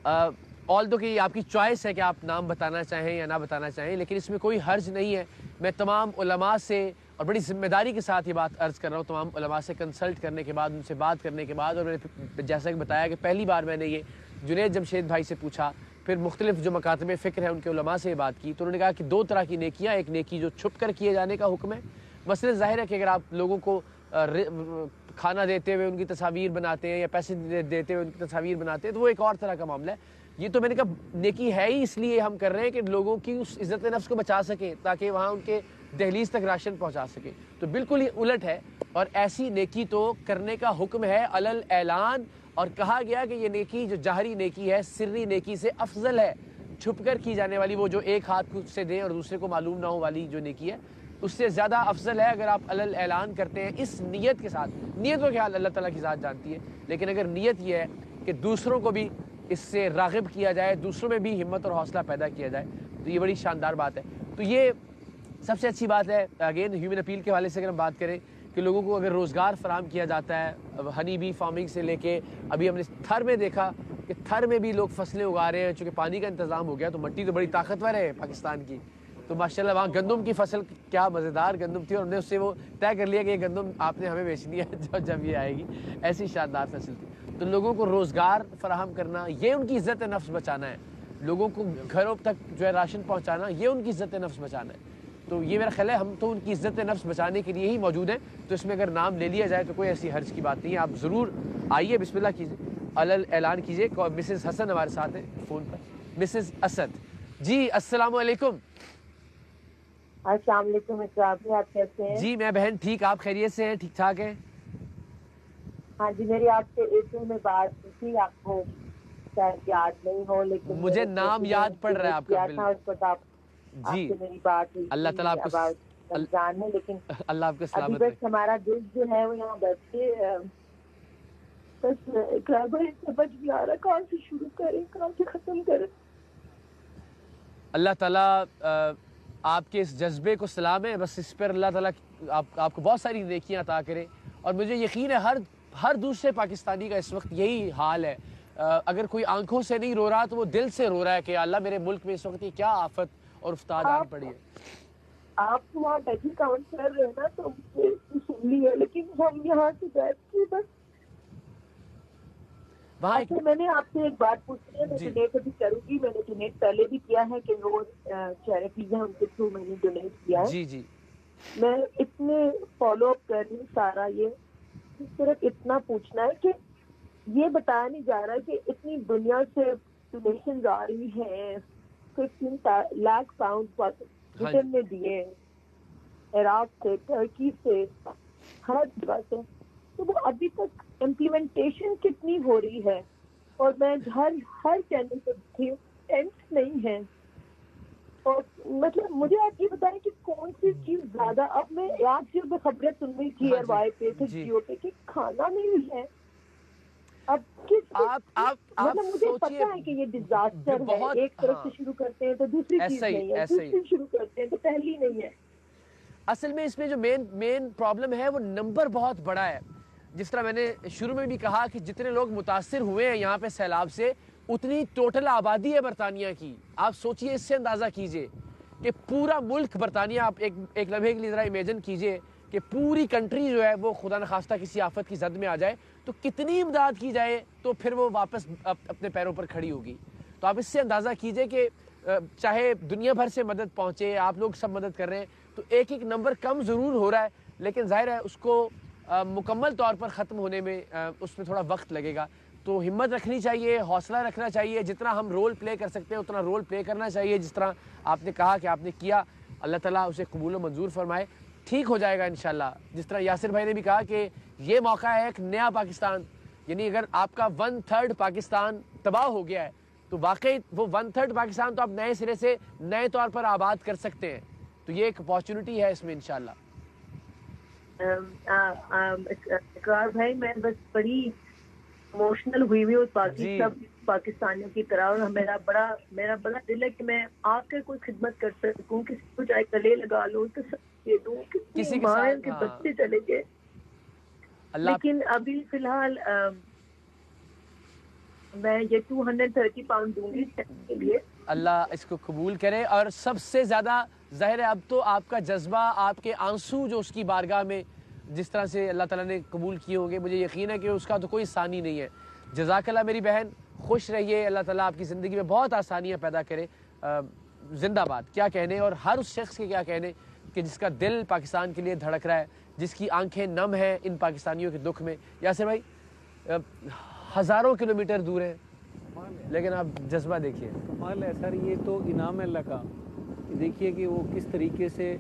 آلدو کہ آپ کی چوائس ہے کہ آپ نام بتانا چاہیں یا نہ بتانا چاہیں، لیکن اس میں کوئی حرج نہیں ہے. میں تمام علماء سے اور بڑی ذمہ داری کے ساتھ یہ بات عرض کر رہا ہوں، تمام علماء سے کنسلٹ کرنے کے بعد، ان سے بات کرنے کے بعد، اور میں نے جیسا کہ بتایا کہ پہلی بار میں نے یہ جنید جمشید بھائی سے پوچھا، پھر مختلف جو مکاتب فکر ہیں ان کے علماء سے یہ بات کی، تو انہوں نے کہا کہ 2 طرح کی نیکیاں، ایک نیکی جو چھپ کر کیے جانے کا حکم ہے. مثلا ظاہر ہے کہ اگر آپ لوگوں کو کھانا دیتے ہوئے ان کی تصاویر بناتے ہیں یا پیسے دیتے ہوئے ان کی تصاویر بناتے ہیں تو وہ ایک اور طرح کا معاملہ ہے. یہ تو میں نے کہا نیکی ہے ہی اس لیے ہم کر رہے ہیں کہ لوگوں کی اس عزت نفس کو بچا سکیں تاکہ وہاں ان کے دہلیز تک راشن پہنچا سکیں. تو بالکل ہی الٹ ہے، اور ایسی نیکی تو کرنے کا حکم ہے علل اعلان. اور کہا گیا کہ یہ نیکی جو جاہری نیکی ہے سری نیکی سے افضل ہے. چھپ کر کی جانے والی وہ جو ایک ہاتھ خود سے دیں اور دوسرے کو معلوم نہ ہو والی جو نیکی ہے اس سے زیادہ افضل ہے اگر آپ علل اعلان کرتے ہیں اس نیت کے ساتھ. نیت کا خیال اللہ تعالیٰ کی ذات جانتی ہے، لیکن اگر نیت یہ ہے کہ دوسروں کو بھی اس سے راغب کیا جائے، دوسروں میں بھی ہمت اور حوصلہ پیدا کیا جائے، تو یہ بڑی شاندار بات ہے. تو یہ سب سے اچھی بات ہے. اگین ہیومن اپیل کے حوالے سے اگر ہم بات کریں کہ لوگوں کو اگر روزگار فراہم کیا جاتا ہے، ہنی بی فارمنگ سے لے کے ابھی ہم نے تھر میں دیکھا کہ تھر میں بھی لوگ فصلیں اگا رہے ہیں، چونکہ پانی کا انتظام ہو گیا تو مٹی تو بڑی طاقتور ہے پاکستان کی. تو ماشاءاللہ وہاں گندم کی فصل کیا مزیدار گندم تھی، اور ہم نے اس سے وہ طے کر لیا کہ یہ گندم آپ نے ہمیں بیچنی ہے جب یہ آئے گی. ایسی شاندار فصل تھی. تو لوگوں کو روزگار فراہم کرنا، یہ ان کی عزت نفس بچانا ہے. لوگوں کو گھروں تک جو ہے راشن پہنچانا، یہ ان کی عزت نفس بچانا ہے. تو یہ میرا خیال ہے ہم تو ان کی عزت نفس بچانے کے لیے ہی موجود ہیں، تو اس میں اگر نام لے لیا جائے تو کوئی ایسی حرج کی بات نہیں ہے. آپ ضرور آئیے، بسم اللہ کیجیے، اعلان کیجیے. مسز حسن ہمارے ساتھ ہیں فون پر. مسز اسد جی السلام علیکم. السلام علیکم اقرار بھائی، آپ کیسے ہیں؟ جی میں بہن ٹھیک، آپ خیریت سے ہیں؟ ٹھیک ٹھاک ہیں؟ ہاں جی، میری آپ سے ایک دن میں بات ہوئی تھی، آپ کو شاید یاد نہیں ہو، لیکن مجھے نام یاد پڑ رہا ہے آپ کا. اس وقت آپ جی سے میری بات ہوئی اللہ تعالیٰ آپ کو رمضان میں، لیکن اللہ آپ کو ابھی سلامت بس رکھے. ہمارا دل جو ہے وہ یہاں بیٹھ کے بس اقرار بھائی سمجھ نہیں آ رہا کہاں سے شروع کریں، کہاں سے ختم کریں. اللہ تعالیٰ آپ کے اس جذبے کو سلام ہے، بس اس پر اللہ تعالیٰ آپ کو بہت ساری نیکیاں عطا کرے. اور مجھے یقین ہے ہر دوسرے پاکستانی کا اس وقت یہی حال ہے. اگر کوئی آنکھوں سے نہیں رو رہا تو وہ دل سے رو رہا ہے کہ اللہ میرے ملک میں اس وقت یہ کیا آفت اور افتاد آن پڑی ہے. آپ وہاں ڈیجی کاؤنٹ کر رہے ہیں نا تو سن لی ہے، لیکن ہم یہاں سے بیٹھ کے بس وہاں میں نے آپ سے ایک بات پوچھی ہے، میں ڈونیٹ ابھی کروں گی. میں نے ڈونیٹ پہلے بھی کیا ہے کہ وہ چیریٹیز ہیں ان کے تھرو میں نے ڈونیٹ کیا ہے. جی جی میں اتنے فالو اپ کر رہی ہوں سارا. یہ صرف اتنا پوچھنا ہے کہ یہ بتایا نہیں جا رہا کہ اتنی دنیا سے ڈونیشنز آ رہی ہیں، 15 لاکھ پاؤنڈ برٹن نے دیے، عراق سے، ترکی سے، ہر جگہ سے، تو وہ ابھی تک امپلیمنٹیشن کتنی ہو رہی ہے؟ اور میں ہر چینل پہ دیکھی ہوں ٹینٹس نہیں ہیں. اور مطلب مجھے آپ یہ بتائیں کہ کون سی چیز زیادہ، اب میں آج سے خبریں سن رہی تھی ایئر وائی پہ پھر جیو پہ کہ کھانا نہیں ہے. اب کس مطلب مجھے پتا ہے کہ یہ ڈیزاسٹر ہے، ایک طرف سے شروع کرتے ہیں تو دوسری چیز نہیں ہے، دوسری شروع کرتے ہیں تو پہلی نہیں ہے. اصل میں اس میں جو مین پرابلم ہے وہ نمبر بہت بڑا ہے. جس طرح میں نے شروع میں بھی کہا کہ جتنے لوگ متاثر ہوئے ہیں یہاں پہ سیلاب سے، اتنی ٹوٹل آبادی ہے برطانیہ کی. آپ سوچئے، اس سے اندازہ کیجئے کہ پورا ملک برطانیہ، آپ ایک لمحے کے لیے ذرا امیجن کیجئے کہ پوری کنٹری جو ہے وہ خدا نخواستہ کسی آفت کی زد میں آ جائے تو کتنی امداد کی جائے تو پھر وہ واپس اپنے پیروں پر کھڑی ہوگی. تو آپ اس سے اندازہ کیجئے کہ چاہے دنیا بھر سے مدد پہنچے، آپ لوگ سب مدد کر رہے ہیں، تو ایک نمبر کم ضرور ہو رہا ہے، لیکن ظاہر ہے اس کو مکمل طور پر ختم ہونے میں اس میں تھوڑا وقت لگے گا. تو ہمت رکھنی چاہیے، حوصلہ رکھنا چاہیے، جتنا ہم رول پلے کر سکتے ہیں اتنا رول پلے کرنا چاہیے. جس طرح آپ نے کہا کہ آپ نے کیا، اللہ تعالیٰ اسے قبول و منظور فرمائے. ٹھیک ہو جائے گا انشاءاللہ. جس طرح یاسر بھائی نے بھی کہا کہ یہ موقع ہے ایک نیا پاکستان، یعنی اگر آپ کا 1/3 پاکستان تباہ ہو گیا ہے تو واقعی وہ 1/3 پاکستان تو آپ نئے سرے سے نئے طور پر آباد کر سکتے ہیں. تو یہ ایک اپارچونٹی ہے اس میں انشاءاللہ. اقرار بھائی میں بس بڑی ایموشنل ہوئی ہوں باقی سب پاکستانیوں کی طرح، اور میرا بڑا دل ہے کہ میں آ کر کوئی خدمت کر سکوں، کسی کو چاہے گلے لگا لوں تو سب دے دوں. کسی ماں کے بچے چلے گئے، لیکن ابھی فی الحال میں یہ 230 پاؤنڈ دوں گی کے لیے. اللہ اس کو قبول کرے. اور سب سے زیادہ ظاہر ہے اب تو آپ کا جذبہ، آپ کے آنسو جو اس کی بارگاہ میں جس طرح سے اللہ تعالیٰ نے قبول کیے ہوں گے، مجھے یقین ہے کہ اس کا تو کوئی ثانی نہیں ہے. جزاک اللہ میری بہن، خوش رہیے، اللہ تعالیٰ آپ کی زندگی میں بہت آسانیاں پیدا کرے. زندہ باد کیا کہنے، اور ہر اس شخص کے کیا کہنے کہ جس کا دل پاکستان کے لیے دھڑک رہا ہے، جس کی آنکھیں نم ہیں ان پاکستانیوں کے دکھ میں. یاسر بھائی ہزاروں کلومیٹر دور ہیں لیکن آپ جذبہ دیکھیے. کمال ہے سر، یہ تو انعام ہے اللہ کا. دیکھیے کہ وہ کس طریقے سے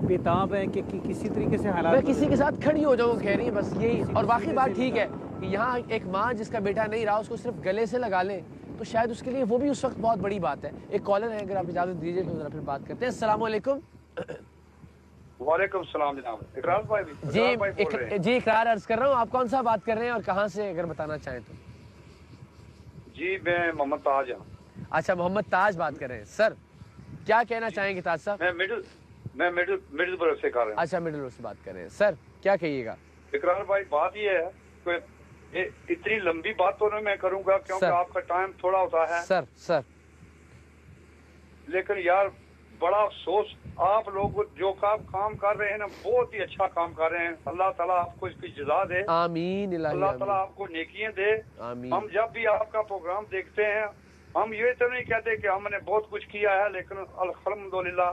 بےتاب ہے کہ کسی طریقے سے حالات. میں کسی کے ساتھ کھڑی ہو جاؤں خیر ہی بس یہی. اور واقعی بات ٹھیک ہے کہ یہاں ایک ماں جس کا بیٹا نہیں رہا اس کو صرف گلے سے لگا لیں تو شاید اس کے لیے وہ بھی اس وقت بہت بڑی بات ہے. ایک کالر ہے، اگر آپ اجازت دیجیے تو ذرا پھر بات کرتے ہیں. السلام علیکم. وعلیکم السلام جناب. اقرار بھائی جی اقرار عرض کر رہا ہوں. آپ کون سا بات کر رہے ہیں اور کہاں سے اگر بتانا چاہیں تو؟ جی میں محمد تاج ہوں. اچھا محمد تاج بات کر رہے ہیں. سر کیا کہنا چاہیں گے تاج صاحب؟ میں مڈل برف سے کر رہا ہوں. اچھا مڈل برف سے بات کر رہے ہیں. سر کیا کہیے گا؟ اقرار بھائی بات یہ ہے کہ اتنی لمبی بات تو میں کروں گا کیونکہ آپ کا ٹائم تھوڑا ہوتا ہے. سر لیکن یار بڑا افسوس، آپ لوگ جو کام کر رہے ہیں نا بہت ہی اچھا کام کر رہے ہیں. اللہ تعالیٰ آپ کو اس کی جزا دے. آمین. اللہ تعالیٰ آپ کو نیکیاں دے. ہم جب بھی آپ کا پروگرام دیکھتے ہیں ہم یہ تو نہیں کہتے کہ ہم نے بہت کچھ کیا ہے، لیکن الحمدللہ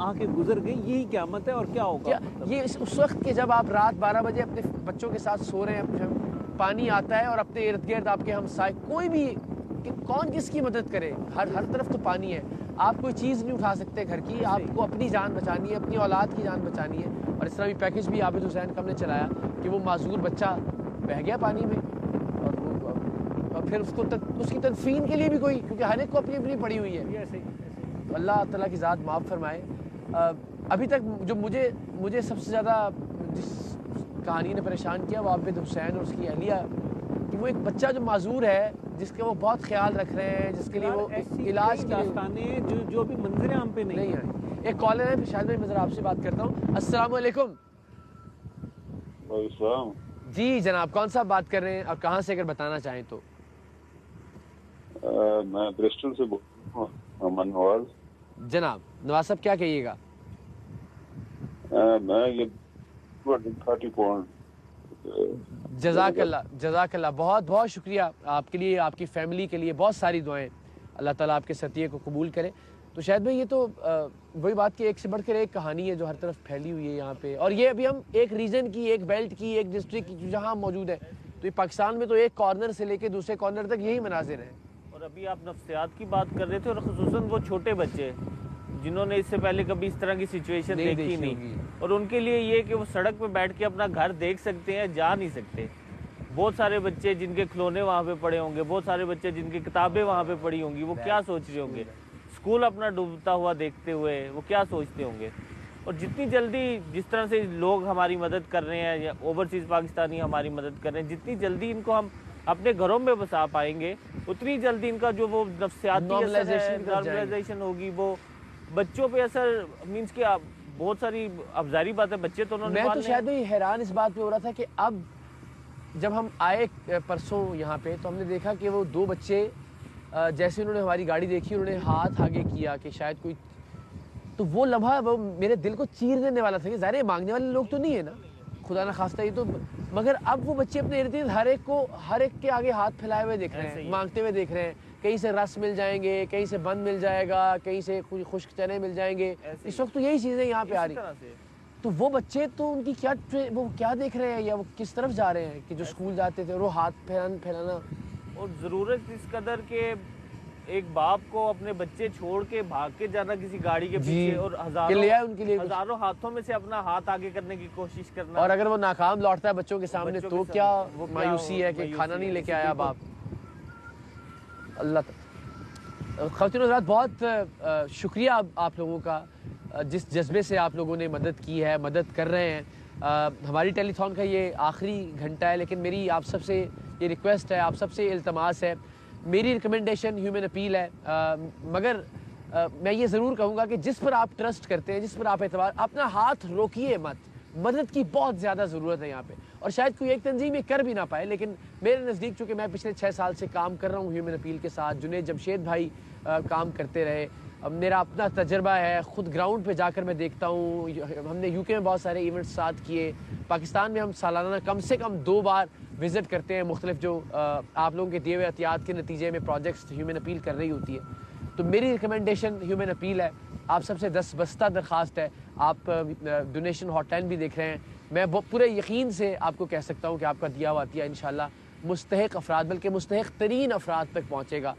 آ کے گزر گئی یہی قیامت ہے اور کیا ہوگا؟ یہ اس وقت کہ جب آپ رات 12 بجے اپنے بچوں کے ساتھ سو رہے ہیں، پانی آتا ہے اور اپنے ارد گرد آپ کے ہمسائے کوئی بھی کون کس کی مدد کرے، ہر طرف تو پانی ہے، آپ کوئی چیز نہیں اٹھا سکتے گھر کی، آپ کو اپنی جان بچانی ہے، اپنی اولاد کی جان بچانی ہے. اور اس طرح بھی پیکج بھی عابد حسین کا ہم نے چلایا کہ وہ معذور بچہ بہہ گیا پانی میں، اور پھر اس کی تدفین کے لیے بھی کوئی، کیونکہ ہر ایک کو اپنی اپنی پڑی ہوئی ہے. تو اللہ تعالیٰ کی ذات معاف فرمائے. ابھی تک جو مجھے سب سے زیادہ جس کہانی نے پریشان کیا وہ عابد حسین اور اس کی اہلیہ، کہ وہ ایک بچہ جو معذور ہے، جس کا وہ بہت خیال رکھ رہے ہیں، جس کے لیے وہ علاج کی داستانیں جو بھی منظر عام پہ نہیں آئے. ایک کالر ہے شاید میں ذرا آپ سے بات کرتا ہوں. السلام علیکم. السلام. جی جناب، کون صاحب بات کر رہے ہیں اور کہاں سے اگر بتانا چاہیں تو؟ میں برسٹل سے بول رہا ہوں. امن نواز. جناب نواز صاحب کیا کہیے گا؟ میں یہ 30 پاؤنڈ. جزاک اللہ، بہت بہت شکریہ آپ کے لیے، آپ کی فیملی کے لیے بہت ساری دعائیں. اللہ تعالیٰ آپ کے ستیے کو قبول کرے. تو شاید بھائی یہ تو وہی بات کہ ایک سے بڑھ کر ایک کہانی ہے جو ہر طرف پھیلی ہوئی ہے یہاں پہ، اور یہ ابھی ہم ایک ریجن کی، ایک بیلٹ کی، ایک ڈسٹرکٹ کی جہاں موجود ہے. تو یہ پاکستان میں تو ایک کارنر سے لے کے دوسرے کارنر تک یہی مناظر ہیں. اور ابھی آپ نفسیات کی بات کر رہے تھے، اور خصوصاً وہ چھوٹے بچے جنہوں نے اس سے پہلے کبھی اس طرح کی سچویشن دیکھی نہیں، اور ان کے لیے یہ کہ وہ سڑک پہ بیٹھ کے اپنا گھر دیکھ سکتے ہیں، جا نہیں سکتے. بہت سارے بچے جن کے کھلونے وہاں پہ پڑے ہوں گے، بہت سارے بچے جن کی کتابیں وہاں پہ پڑی ہوں گی، وہ کیا سوچ رہے ہوں گے. اسکول اپنا ڈوبتا ہوا دیکھتے ہوئے وہ کیا سوچتے ہوں گے. اور جتنی جلدی جس طرح سے لوگ ہماری مدد کر رہے ہیں، یا اوورسیز پاکستانی ہماری مدد کر رہے ہیں، جتنی جلدی ان کو ہم اپنے گھروں میں بسا پائیں گے، اتنی جلدی ان کا جو وہ نفسیاتی نارملائزیشن ہوگی، وہ بچوں پہ اثر مینس کہ بہت ساری ظاہری بات ہے بچے تو انہوں نے. میں تو شاید ہی حیران اس بات پہ ہو رہا تھا کہ اب جب ہم آئے پرسوں یہاں پہ تو ہم نے دیکھا کہ وہ دو بچے جیسے انہوں نے ہماری گاڑی دیکھی، انہوں نے ہاتھ آگے کیا کہ شاید کوئی، تو وہ لمحہ وہ میرے دل کو چیر دینے والا تھا کہ ظاہر مانگنے والے لوگ تو نہیں ہے نا، خدا نہ خواستہ. یہ تو مگر اب وہ بچے اپنے ارد گرد ہر ایک کے آگے ہاتھ پھیلائے ہوئے دیکھ رہے ہیں، مانگتے ہوئے دیکھ رہے ہیں. کہیں سے رس مل جائیں گے، کہیں سے بند مل جائے گا، کہیں سے خشک چنے مل جائیں گے. اس وقت تو یہی چیزیں یہاں پہ آ رہی. تو وہ بچے تو ان کی وہ کیا دیکھ رہے ہیں یا وہ کس طرف جا رہے ہیں کہ جو اسکول جاتے تھے اور وہ ہاتھ پھیلانا. اور ضرورت اس قدر کہ ایک باپ کو اپنے بچے چھوڑ کے بھاگ کے جانا کسی گاڑی کے پیچھے، اور ہزاروں ہاتھوں میں سے اپنا ہاتھ آگے کرنے کی کوشش کرنا. اور اگر وہ ناکام لوٹتا ہے بچوں کے سامنے تو کیا مایوسی ہے کہ کھانا نہیں لے کے آیا باپ. اللہ خواتین حضرات بہت شکریہ آپ لوگوں کا، جس جذبے سے آپ لوگوں نے مدد کی ہے، مدد کر رہے ہیں. ہماری ٹیلی تھون کا یہ آخری گھنٹہ ہے، لیکن میری آپ سب سے یہ ریکویسٹ ہے، آپ سب سے التماس ہے، میری ریکمنڈیشن ہیومن اپیل ہے. مگر میں یہ ضرور کہوں گا کہ جس پر آپ ٹرسٹ کرتے ہیں، جس پر آپ اعتبار، اپنا ہاتھ روکیے مت. مدد کی بہت زیادہ ضرورت ہے یہاں پہ، اور شاید کوئی ایک تنظیم یہ کر بھی نہ پائے، لیکن میرے نزدیک چونکہ میں پچھلے 6 سال سے کام کر رہا ہوں ہیومن اپیل کے ساتھ، جنید جمشید بھائی کام کرتے رہے، میرا اپنا تجربہ ہے، خود گراؤنڈ پہ جا کر میں دیکھتا ہوں. ہم نے یو کے میں بہت سارے ایونٹس ساتھ کیے، پاکستان میں ہم سالانہ کم سے کم 2 بار وزٹ کرتے ہیں مختلف جو آپ لوگوں کے دیے ہوئے احتیاط کے نتیجے میں پروجیکٹس ہیومن اپیل کر رہی ہوتی ہے. تو میری ریکمنڈیشن ہیومن اپیل ہے، آپ سب سے 10 بستہ درخواست ہے. آپ ڈونیشن ہاٹ لائن بھی دیکھ رہے ہیں. میں پورے یقین سے آپ کو کہہ سکتا ہوں کہ آپ کا دیا ہوا عطیہ انشاءاللہ مستحق افراد، بلکہ مستحق ترین افراد تک پہنچے گا،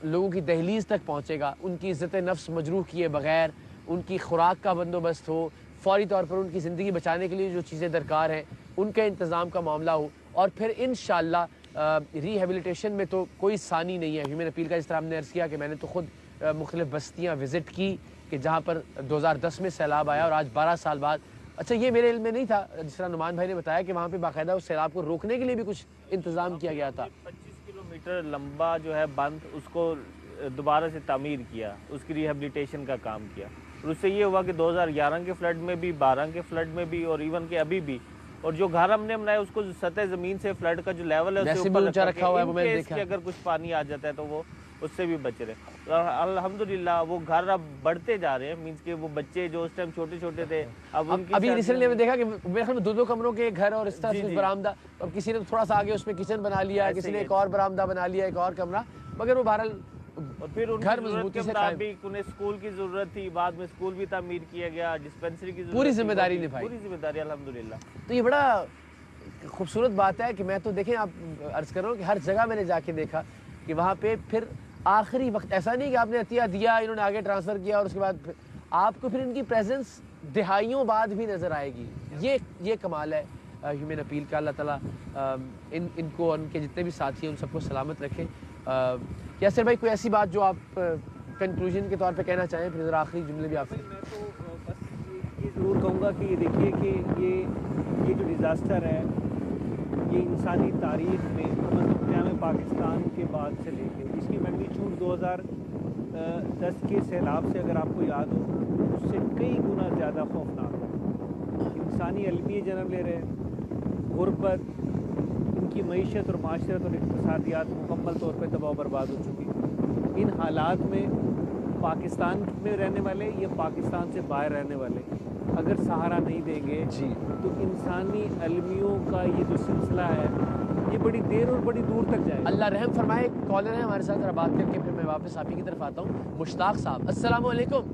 لوگوں کی دہلیز تک پہنچے گا. ان کی عزت نفس مجروح کیے بغیر ان کی خوراک کا بندوبست ہو، فوری طور پر ان کی زندگی بچانے کے لیے جو چیزیں درکار ہیں ان کے انتظام کا معاملہ ہو، اور پھر انشاءاللہ ری ہیبلیٹیشن میں تو کوئی ثانی نہیں ہے ہیومن اپیل کا. جس طرح ہم نے عرض کیا کہ میں نے تو خود مختلف بستیاں وزٹ کی کہ جہاں پر 2010 میں سیلاب آیا، اور آج 12 سال بعد. اچھا یہ میرے علم میں نہیں تھا، جس طرح نعمان بھائی نے بتایا کہ وہاں پہ باقاعدہ اس سیلاب کو روکنے کے لیے بھی کچھ انتظام کیا گیا تھا. 25 کلومیٹر لمبا جو ہے بند، اس کو دوبارہ سے تعمیر کیا، اس کی ری ہیبلیٹیشن کا کام کیا. اور اس سے یہ ہوا کہ 2011 کے فلڈ میں بھی، 12 کے فلڈ میں بھی، اور ایون کہ ابھی بھی. اور جو گھر ہم نے بنایا اس کو سطح زمین سے فلڈ کا جو لیول ہے اس سے اوپر رکھا ہوا ہے کہ اگر کچھ پانی آ جاتا ہے تو وہ اس سے بھی بچ رہے. الحمدللہ وہ گھر اب بڑھتے جا رہے ہیں، مینس کہ وہ بچے جو اس ٹائم چھوٹے چھوٹے تھے اب ان کی ابھی ریسنٹلی میں دیکھا کہ میرے خیال میں 2 کمروں کے گھر اور اس طرح سے برآمدہ، اب کسی نے تھوڑا سا آگے اس میں کچن بنا لیا، کسی نے ایک اور برآمدہ بنا لیا، ایک اور کمرہ. مگر وہ بہرحال اور پھر ان گھر کی ضرورت مضبوطی کے سے قائم. مطابق انہیں اسکول کی ضرورت تھی, بعد میں اسکول بھی تعمیر کیا گیا, ڈسپینسری کی ضرورت پوری تھی, ذمہ داری نبھائی. پوری ذمہ داری الحمدللہ. تو یہ بڑا خوبصورت بات ہے کہ میں تو دیکھیں, آپ عرض کر رہا ہوں کہ ہر جگہ میں نے جا کے دیکھا کہ وہاں پہ پھر آخری وقت ایسا نہیں کہ آپ نے عطیہ دیا, انہوں نے آگے ٹرانسفر کیا اور اس کے بعد آپ کو پھر ان کی پریزنس دہائیوں بعد بھی نظر آئے گی. یہ کمال ہے ہیومن اپیل کا. اللہ تعالیٰ ان کو, ان کے جتنے بھی ساتھی ہیں ان سب کو سلامت رکھے. یاسر بھائی کوئی ایسی بات جو آپ کنکلوژن کے طور پہ کہنا چاہیں, پھر ذرا آخری جملے بھی آپ سے. میں تو بس یہ ضرور کہوں گا کہ یہ دیکھیے کہ یہ جو ڈیزاسٹر ہے یہ انسانی تاریخ میں قیام پاکستان کے بعد سے لے کے اس کی میگنیچیوڈ 2010 کے سیلاب سے اگر آپ کو یاد ہو اس سے کئی گنا زیادہ خوفناک ہے. انسانی المیہ جنم لے رہے ہیں, غربت, ان کی معیشت اور معاشرت اور اقتصادیات مکمل طور پہ تباہ و برباد ہو چکی. ان حالات میں پاکستان میں رہنے والے یا پاکستان سے باہر رہنے والے اگر سہارا نہیں دیں گے تو انسانی المیوں کا یہ جو سلسلہ ہے یہ بڑی دیر اور بڑی دور تک جائے. اللہ رحم فرمائے. کالر ہے ہمارے ساتھ, ذرا بات کر کے پھر میں واپس آپ ہی کی طرف آتا ہوں. مشتاق صاحب السلام علیکم.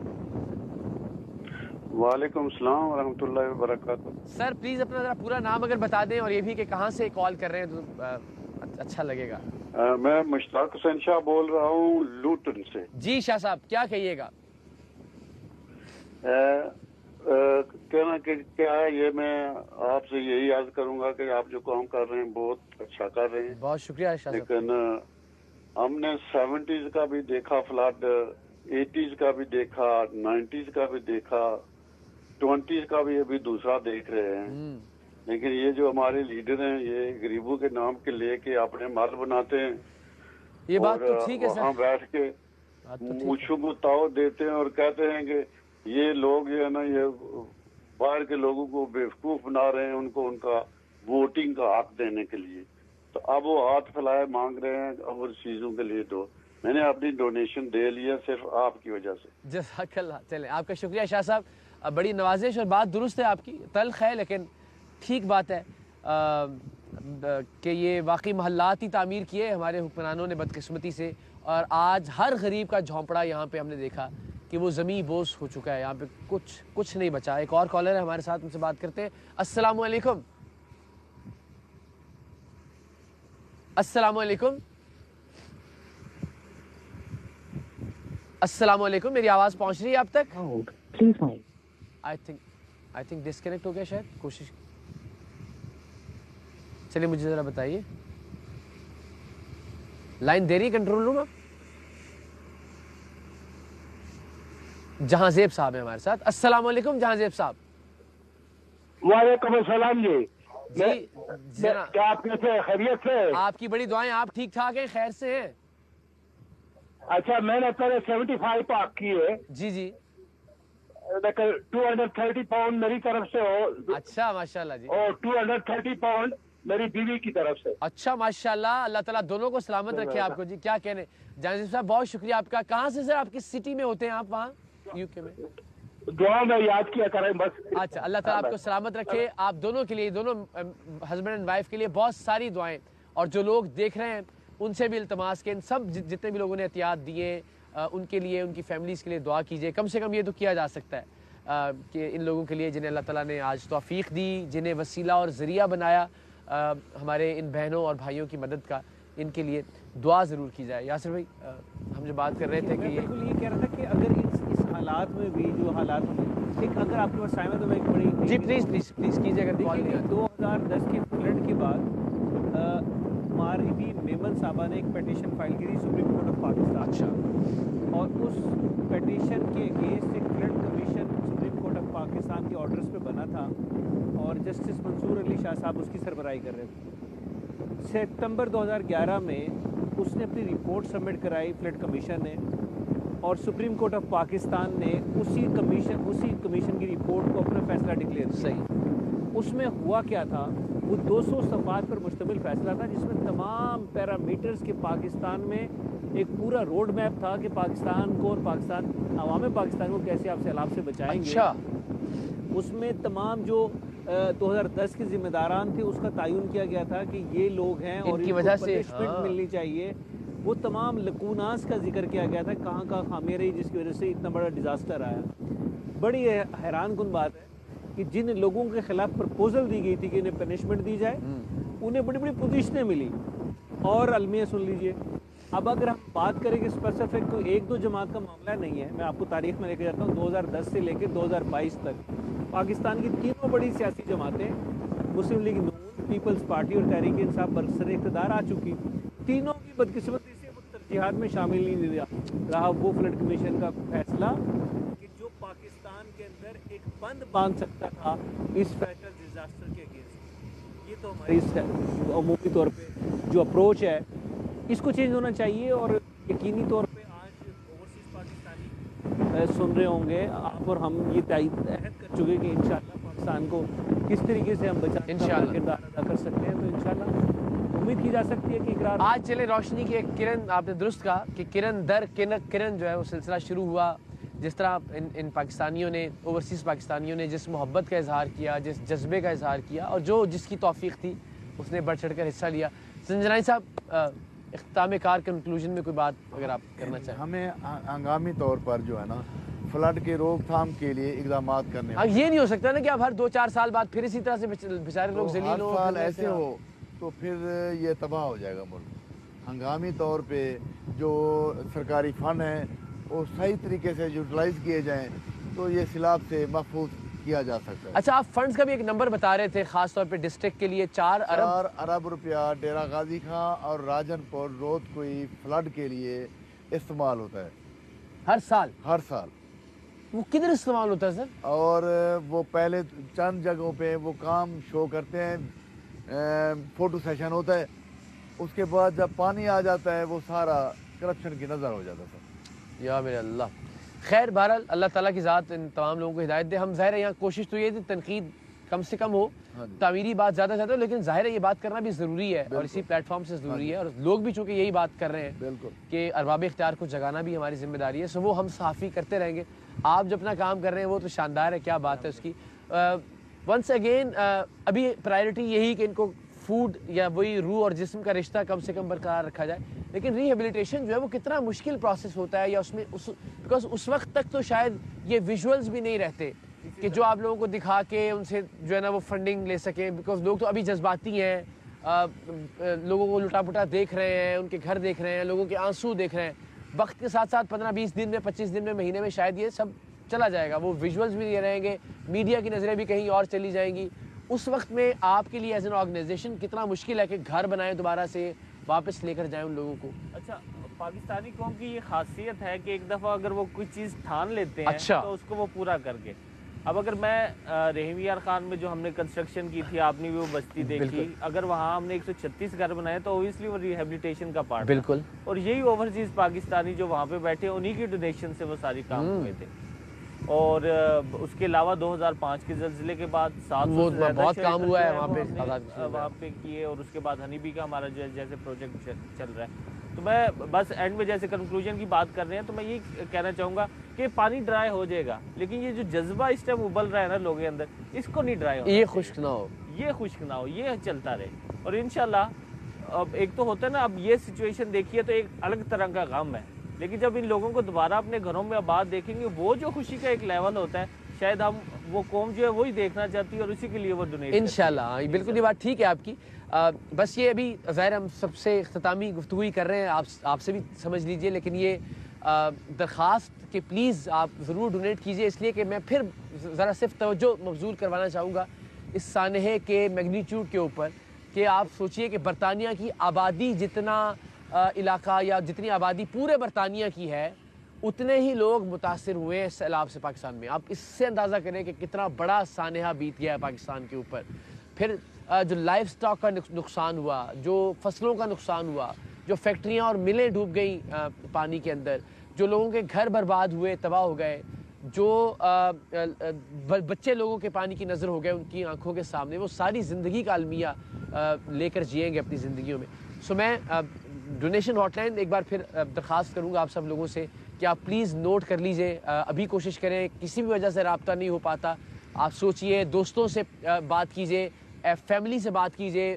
وعلیکم السلام ورحمۃ اللہ وبرکاتہ. سر پلیز اپنا ذرا پورا نام اگر بتا دیں اور یہ بھی کہ کہاں سے کال کر رہے ہیں تو اچھا لگے گا. میں مشتاق حسین شاہ بول رہا ہوں لوٹن سے. جی شاہ صاحب کیا کہیے گا؟ کہنا کہ کیا ہے, یہ میں آپ سے یہی عرض کروں گا کہ آپ جو کام کر رہے ہیں بہت اچھا کر رہے ہیں. بہت شکریہ شاہ صاحب. لیکن ہم نے 70s کا بھی دیکھا فلڈ, 80s کا بھی دیکھا, 90s کا بھی دیکھا, 20s کا بھی ابھی دوسرا دیکھ رہے ہیں. لیکن یہ جو ہمارے لیڈر ہیں یہ غریبوں کے نام کے لے کے اپنے مال بناتے ہیں. یہ بات تو ٹھیک ہے سر. وہاں بیٹھ کے مچھوں کو تاؤ دیتے ہیں اور کہتے ہیں کہ یہ لوگ جو ہے نا یہ باہر کے لوگوں کو بیوقوف بنا رہے ہیں, ان کو ان کا ووٹنگ کا حق دینے کے لیے. تو اب وہ ہاتھ پھیلائے مانگ رہے ہیں اور چیزوں کے لیے. تو میں نے اپنی ڈونیشن دے لیا صرف آپ کی وجہ سے. جزاک اللہ. چلیں آپ کا شکریہ شاہ صاحب, بڑی نوازش اور بات درست ہے آپ کی, تلخ ہے لیکن ٹھیک بات ہے کہ یہ واقعی محلات ہی تعمیر کیے ہمارے حکمرانوں نے بدقسمتی سے, اور آج ہر غریب کا جھونپڑا یہاں پہ ہم نے دیکھا کہ وہ زمین بوس ہو چکا ہے, یہاں پہ کچھ نہیں بچا. ایک اور کالر ہے ہمارے ساتھ, ان سے بات کرتے ہیں. السلام علیکم. السلام علیکم. السلام علیکم. میری آواز پہنچ رہی ہے آپ تک؟ آئی تھنک ڈسکنیکٹ ہو گیا شاید. کوشش چلیے مجھے ذرا بتائیے, لائن دے رہی کنٹرول روم. آپ جہاں زیب صاحب ہیں ہمارے ساتھ. السلام علیکم جہاں زیب صاحب. وعلیکم السلام. جی کیا آپ کیسے ہیں؟ خیریت سے؟ آپ کی بڑی دعائیں. آپ ٹھیک ٹھاک ہیں, خیر سے ہیں؟ اچھا میں نے پہلے 75 پاک کی ہے. جی جی. 230 پاؤنڈ میری طرف سے ہو. اچھا ماشاءاللہ جی. اور 230 پاؤنڈ میری بیوی کی طرف سے. اچھا ماشاءاللہ. اللہ تعالیٰ دونوں کو سلامت رکھے آپ کو. جی کیا کہنے. جہاں زیب صاحب بہت شکریہ آپ کا. کہاں سے سر, آپ کس سٹی میں ہوتے ہیں آپ وہاں یو کے میں؟ دعا میں یاد کیا کریں بس. اچھا اللہ تعالیٰ آپ کو سلامت رکھے. آپ دونوں کے لیے, دونوں ہسبینڈ اینڈ وائف کے لیے بہت ساری دعائیں, اور جو لوگ دیکھ رہے ہیں ان سے بھی التماس کہ ان سب جتنے بھی لوگوں نے احتیاط دیے ان کے لیے, ان کی فیملیز کے لیے دعا کیجیے. کم سے کم یہ تو کیا جا سکتا ہے کہ ان لوگوں کے لیے جنہیں اللہ تعالیٰ نے آج توفیق دی, جنہیں وسیلہ اور ذریعہ بنایا ہمارے ان بہنوں اور بھائیوں کی مدد کا, ان کے لیے دعا ضرور کی جائے. یاسر بھائی ہم جو بات کر رہے تھے کہ بالکل یہ کہہ رہا تھا کہ اگر اس حالات میں بھی جو حالات ایک اگر آپ کے پاس ٹائم ہے تو میں ایک بڑی جی پلیز کیجیے اگر کال نہیں. 2010 کے فلڈ کے بعد ہماری بھی میمن صاحبہ نے ایک پیٹیشن فائل کی تھی سپریم کورٹ آف پاکستان. اچھا. اور اس پیٹیشن کے اگینسٹ ایک flood commission supreme court of Pakistan کے آرڈرز پہ بنا تھا, اور جسٹس منصور علی شاہ صاحب اس کی سربراہی کر رہے تھے. ستمبر 2011 میں اس نے اپنی رپورٹ سبمٹ کرائی فلڈ کمیشن نے, اور سپریم کورٹ آف پاکستان نے اسی کمیشن کی رپورٹ کو اپنا فیصلہ ڈکلیئر کیا. صحیح. اس میں ہوا کیا تھا, وہ 200 صفحات پر مشتمل فیصلہ تھا جس میں تمام پیرامیٹرز کے پاکستان میں ایک پورا روڈ میپ تھا کہ پاکستان کو اور عوام پاکستان کو کیسے آپ سیلاب سے بچائیں گے. اچھا. اس میں تمام جو 2010 کے ذمہ داران تھے اس کا تعین کیا گیا تھا کہ یہ لوگ ہیں اور ان کی وجہ سے پنشمنٹ ملنی چاہیے. وہ تمام لکوناس کا ذکر کیا گیا تھا، کہاں کہاں خامیاں رہی جس کی وجہ سے اتنا بڑا ڈیزاسٹر آیا. بڑی حیران کن بات ہے کہ جن لوگوں کے خلاف پرپوزل دی گئی تھی کہ انہیں پنشمنٹ دی جائے، انہیں بڑی بڑی پوزیشنیں ملی. اور المیہ سن لیجئے، اب اگر ہم بات کریں کہ اسپیسیفک تو ایک دو جماعت کا معاملہ نہیں ہے، میں آپ کو تاریخ میں لے کے جاتا ہوں. 2010 سے لے کے 2022 تک پاکستان کی تینوں بڑی سیاسی جماعتیں، مسلم لیگ نون، پیپلز پارٹی اور تحریک انصاف برسر اقتدار آ چکی. تینوں کی بدقسمتی سے وہ ترجیحات میں شامل نہیں رہا وہ فلڈ کمیشن کا فیصلہ کہ جو پاکستان کے اندر ایک بند باندھ سکتا تھا اس فیشل ڈیزاسٹر کے اگینسٹ. یہ تو ہماری عمومی طور پہ جو اپروچ ہے اس کو چینج ہونا چاہیے. اور یقینی طور پہ آج اوورسیز پاکستانی سن رہے ہوں گے، آپ اور ہم یہ عہد کر چکے کہ انشاءاللہ پاکستان کو کس طریقے سے ہم بچانے کا کردار ادا کر سکتے ہیں. تو انشاءاللہ امید کی جا سکتی ہے کہ اقرار آج چلے روشنی کی ایک کرن. آپ نے درست کہا کہ کرن در کرن جو ہے وہ سلسلہ شروع ہوا. جس طرح ان پاکستانیوں نے، اوورسیز پاکستانیوں نے جس محبت کا اظہار کیا، جس جذبے کا اظہار کیا، اور جو جس کی توفیق تھی اس نے بڑھ چڑھ کر حصہ لیا. زنجرانی صاحب، اختتام کار کنکلوژن میں کوئی بات اگر آپ کرنا چاہیں. ہمیں ہنگامی طور پر جو ہے نا فلڈ کے روک تھام کے لیے اقدامات کرنے. یہ نہیں ہو سکتا نا کہ اب ہر 2-4 سال بعد پھر اسی طرح سے بیچارے لوگ ذلیل ہو. ہر سال ایسے ہو تو پھر یہ تباہ ہو جائے گا ملک. ہنگامی طور پہ جو سرکاری فنڈ ہیں وہ صحیح طریقے سے یوٹیلائز کیے جائیں تو یہ سیلاب سے محفوظ کیا جا سکتا ہے. اچھا، آپ فنڈز کا بھی ایک نمبر بتا رہے تھے خاص طور پہ ڈسٹرکٹ کے لیے 4 ارب روپیہ ڈیرہ غازی خان اور راجن پور روت کوئی فلڈ کے لیے استعمال ہوتا ہے ہر سال. وہ کدھر استعمال ہوتا ہے سر؟ اور وہ پہلے چند جگہوں پہ وہ کام شو کرتے ہیں، فوٹو سیشن ہوتا ہے، اس کے بعد جب پانی آ جاتا ہے وہ سارا کرپشن کی نظر ہو جاتا ہے. یا میرے اللہ. خیر، بہرحال اللہ تعالیٰ کی ذات ان تمام لوگوں کو ہدایت دے. ہم ظاہر ہے یہاں کوشش تو یہ تھی تنقید کم سے کم ہو، تعمیری بات زیادہ سے زیادہ، لیکن ظاہر ہے یہ بات کرنا بھی ضروری ہے اور اسی پلیٹ فارم سے ضروری ہے. اور لوگ بھی چونکہ یہی بات کر رہے ہیں کہ ارباب اختیار کو جگانا بھی ہماری ذمہ داری ہے. سو وہ ہم صحافی کرتے رہیں گے. آپ جو اپنا کام کر رہے ہیں وہ تو شاندار ہے، کیا بات ہے اس کی. ونس اگین ابھی پرائرٹی یہی کہ ان کو فوڈ یا وہی روح اور جسم کا رشتہ کم سے کم برقرار رکھا جائے. لیکن ریہیبلیٹیشن جو ہے وہ کتنا مشکل پروسیس ہوتا ہے، یا اس میں بیکاز اس وقت تک تو شاید یہ ویژولز بھی نہیں رہتے کہ جو آپ لوگوں کو دکھا کے ان سے جو ہے نا وہ فنڈنگ لے سکیں. بیکاز لوگ تو ابھی جذباتی ہیں، لوگوں کو لٹا پٹا دیکھ رہے ہیں، ان کے گھر دیکھ رہے ہیں، لوگوں کے آنسو دیکھ رہے ہیں. وقت کے ساتھ ساتھ 15-20 دن میں، 25 دن میں، مہینے میں شاید یہ سب چلا جائے گا. وہ ویژولز بھی نہیں رہیں گے، میڈیا کی نظریں بھی کہیں اور چلی جائیں گی. اس وقت میں آپ کے لیے ایز این آرگنائزیشن کتنا مشکل ہے کہ گھر بنائیں، دوبارہ سے واپس لے کر جائیں ان لوگوں کو. اچھا، پاکستانی قوم کی یہ خاصیت ہے کہ ایک دفعہ اگر وہ کوئی چیز ٹھان لیتے ہیں تو اس کو وہ پورا کر کے. اب اگر میں رحیم یار خان میں جو ہم نے کنسٹرکشن کی تھی، آپ نے بھی وہ بستی دیکھی، اگر وہاں ہم نے 136 گھر بنائے تو اوبیسلی وہ ریہیبلیٹیشن کا پارٹ بالکل. اور یہی اوورسیز پاکستانی جو وہاں پہ بیٹھے انہی کی ڈونیشن سے وہ ساری کام ہوئے تھے. اور اس کے علاوہ 2005 کے زلزلے کے بعد 700 سے زیادہ بہت کام ہوا ہے وہاں پہ کیے. اور اس کے بعد ہنی بی کا ہمارا جو جیسے پروجیکٹ چل رہا ہے. تو میں بس اینڈ میں جیسے کنکلوژن کی بات کر رہے ہیں تو میں یہ کہنا چاہوں گا کہ پانی ڈرائی ہو جائے گا، لیکن یہ جو جذبہ اس ٹائم ابل رہا ہے نا لوگوں کے اندر، اس کو نہیں ڈرائی ہو، یہ خشک نہ ہو، یہ چلتا رہے. اور انشاءاللہ اب ایک تو ہوتا ہے نا، اب یہ سچویشن دیکھیے تو ایک الگ طرح کا غم ہے، لیکن جب ان لوگوں کو دوبارہ اپنے گھروں میں آباد دیکھیں گے، وہ جو خوشی کا ایک لیول ہوتا ہے، شاید ہم وہ قوم جو ہے وہی دیکھنا چاہتی ہے اور اسی کے لیے وہ ڈونیٹ انشاءاللہ. بالکل یہ بات ٹھیک ہے آپ کی. بس یہ ابھی ظاہر ہم سب سے اختتامی گفتگو ہی کر رہے ہیں، آپ سے بھی سمجھ لیجئے، لیکن یہ درخواست کہ پلیز آپ ضرور ڈونیٹ کیجئے، اس لیے کہ میں پھر ذرا صرف توجہ مبذول کروانا چاہوں گا اس سانحے کے میگنیچیوڈ کے اوپر کہ آپ سوچئے کہ برطانیہ کی آبادی جتنا علاقہ یا جتنی آبادی پورے برطانیہ کی ہے اتنے ہی لوگ متاثر ہوئے ہیں اس سیلاب سے پاکستان میں. آپ اس سے اندازہ کریں کہ کتنا بڑا سانحہ بیت گیا ہے پاکستان کے اوپر. پھر جو لائف سٹاک کا نقصان ہوا، جو فصلوں کا نقصان ہوا، جو فیکٹریاں اور ملیں ڈوب گئیں پانی کے اندر، جو لوگوں کے گھر برباد ہوئے، تباہ ہو گئے، جو بچے لوگوں کے پانی کی نظر ہو گئے ان کی آنکھوں کے سامنے، وہ ساری زندگی کا المیہ لے کر جئیں گے اپنی زندگیوں میں. سو میں ڈونیشن ہاٹ لائن ایک بار پھر درخواست کروں گا آپ سب لوگوں سے کہ آپ پلیز نوٹ کر لیجئے. ابھی کوشش کریں، کسی بھی وجہ سے رابطہ نہیں ہو پاتا، آپ سوچئے، دوستوں سے بات کیجئے، فیملی سے بات کیجئے،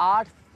8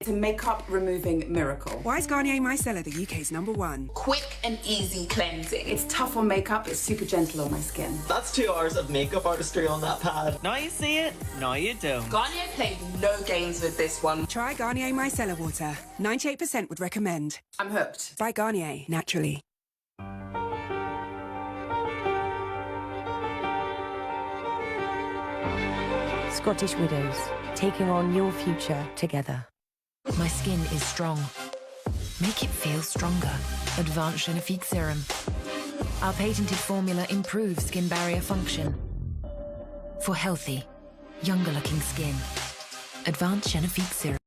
It's a makeup removing miracle. Why is Garnier Micellar the UK's #1? Quick and easy cleansing. It's tough on makeup, it's super gentle on my skin. That's 2 hours of makeup artistry on that pad. Now you see it, now you don't. Garnier played no games with this one. Try Garnier Micellar Water. 98% would recommend. I'm hooked. By Garnier, naturally. Scottish Widows, taking on your future together. My skin is strong. Make it feel stronger. Advanced Genifique Serum. Our patented formula improves skin barrier function. For healthy, younger looking skin. Advanced Genifique Serum.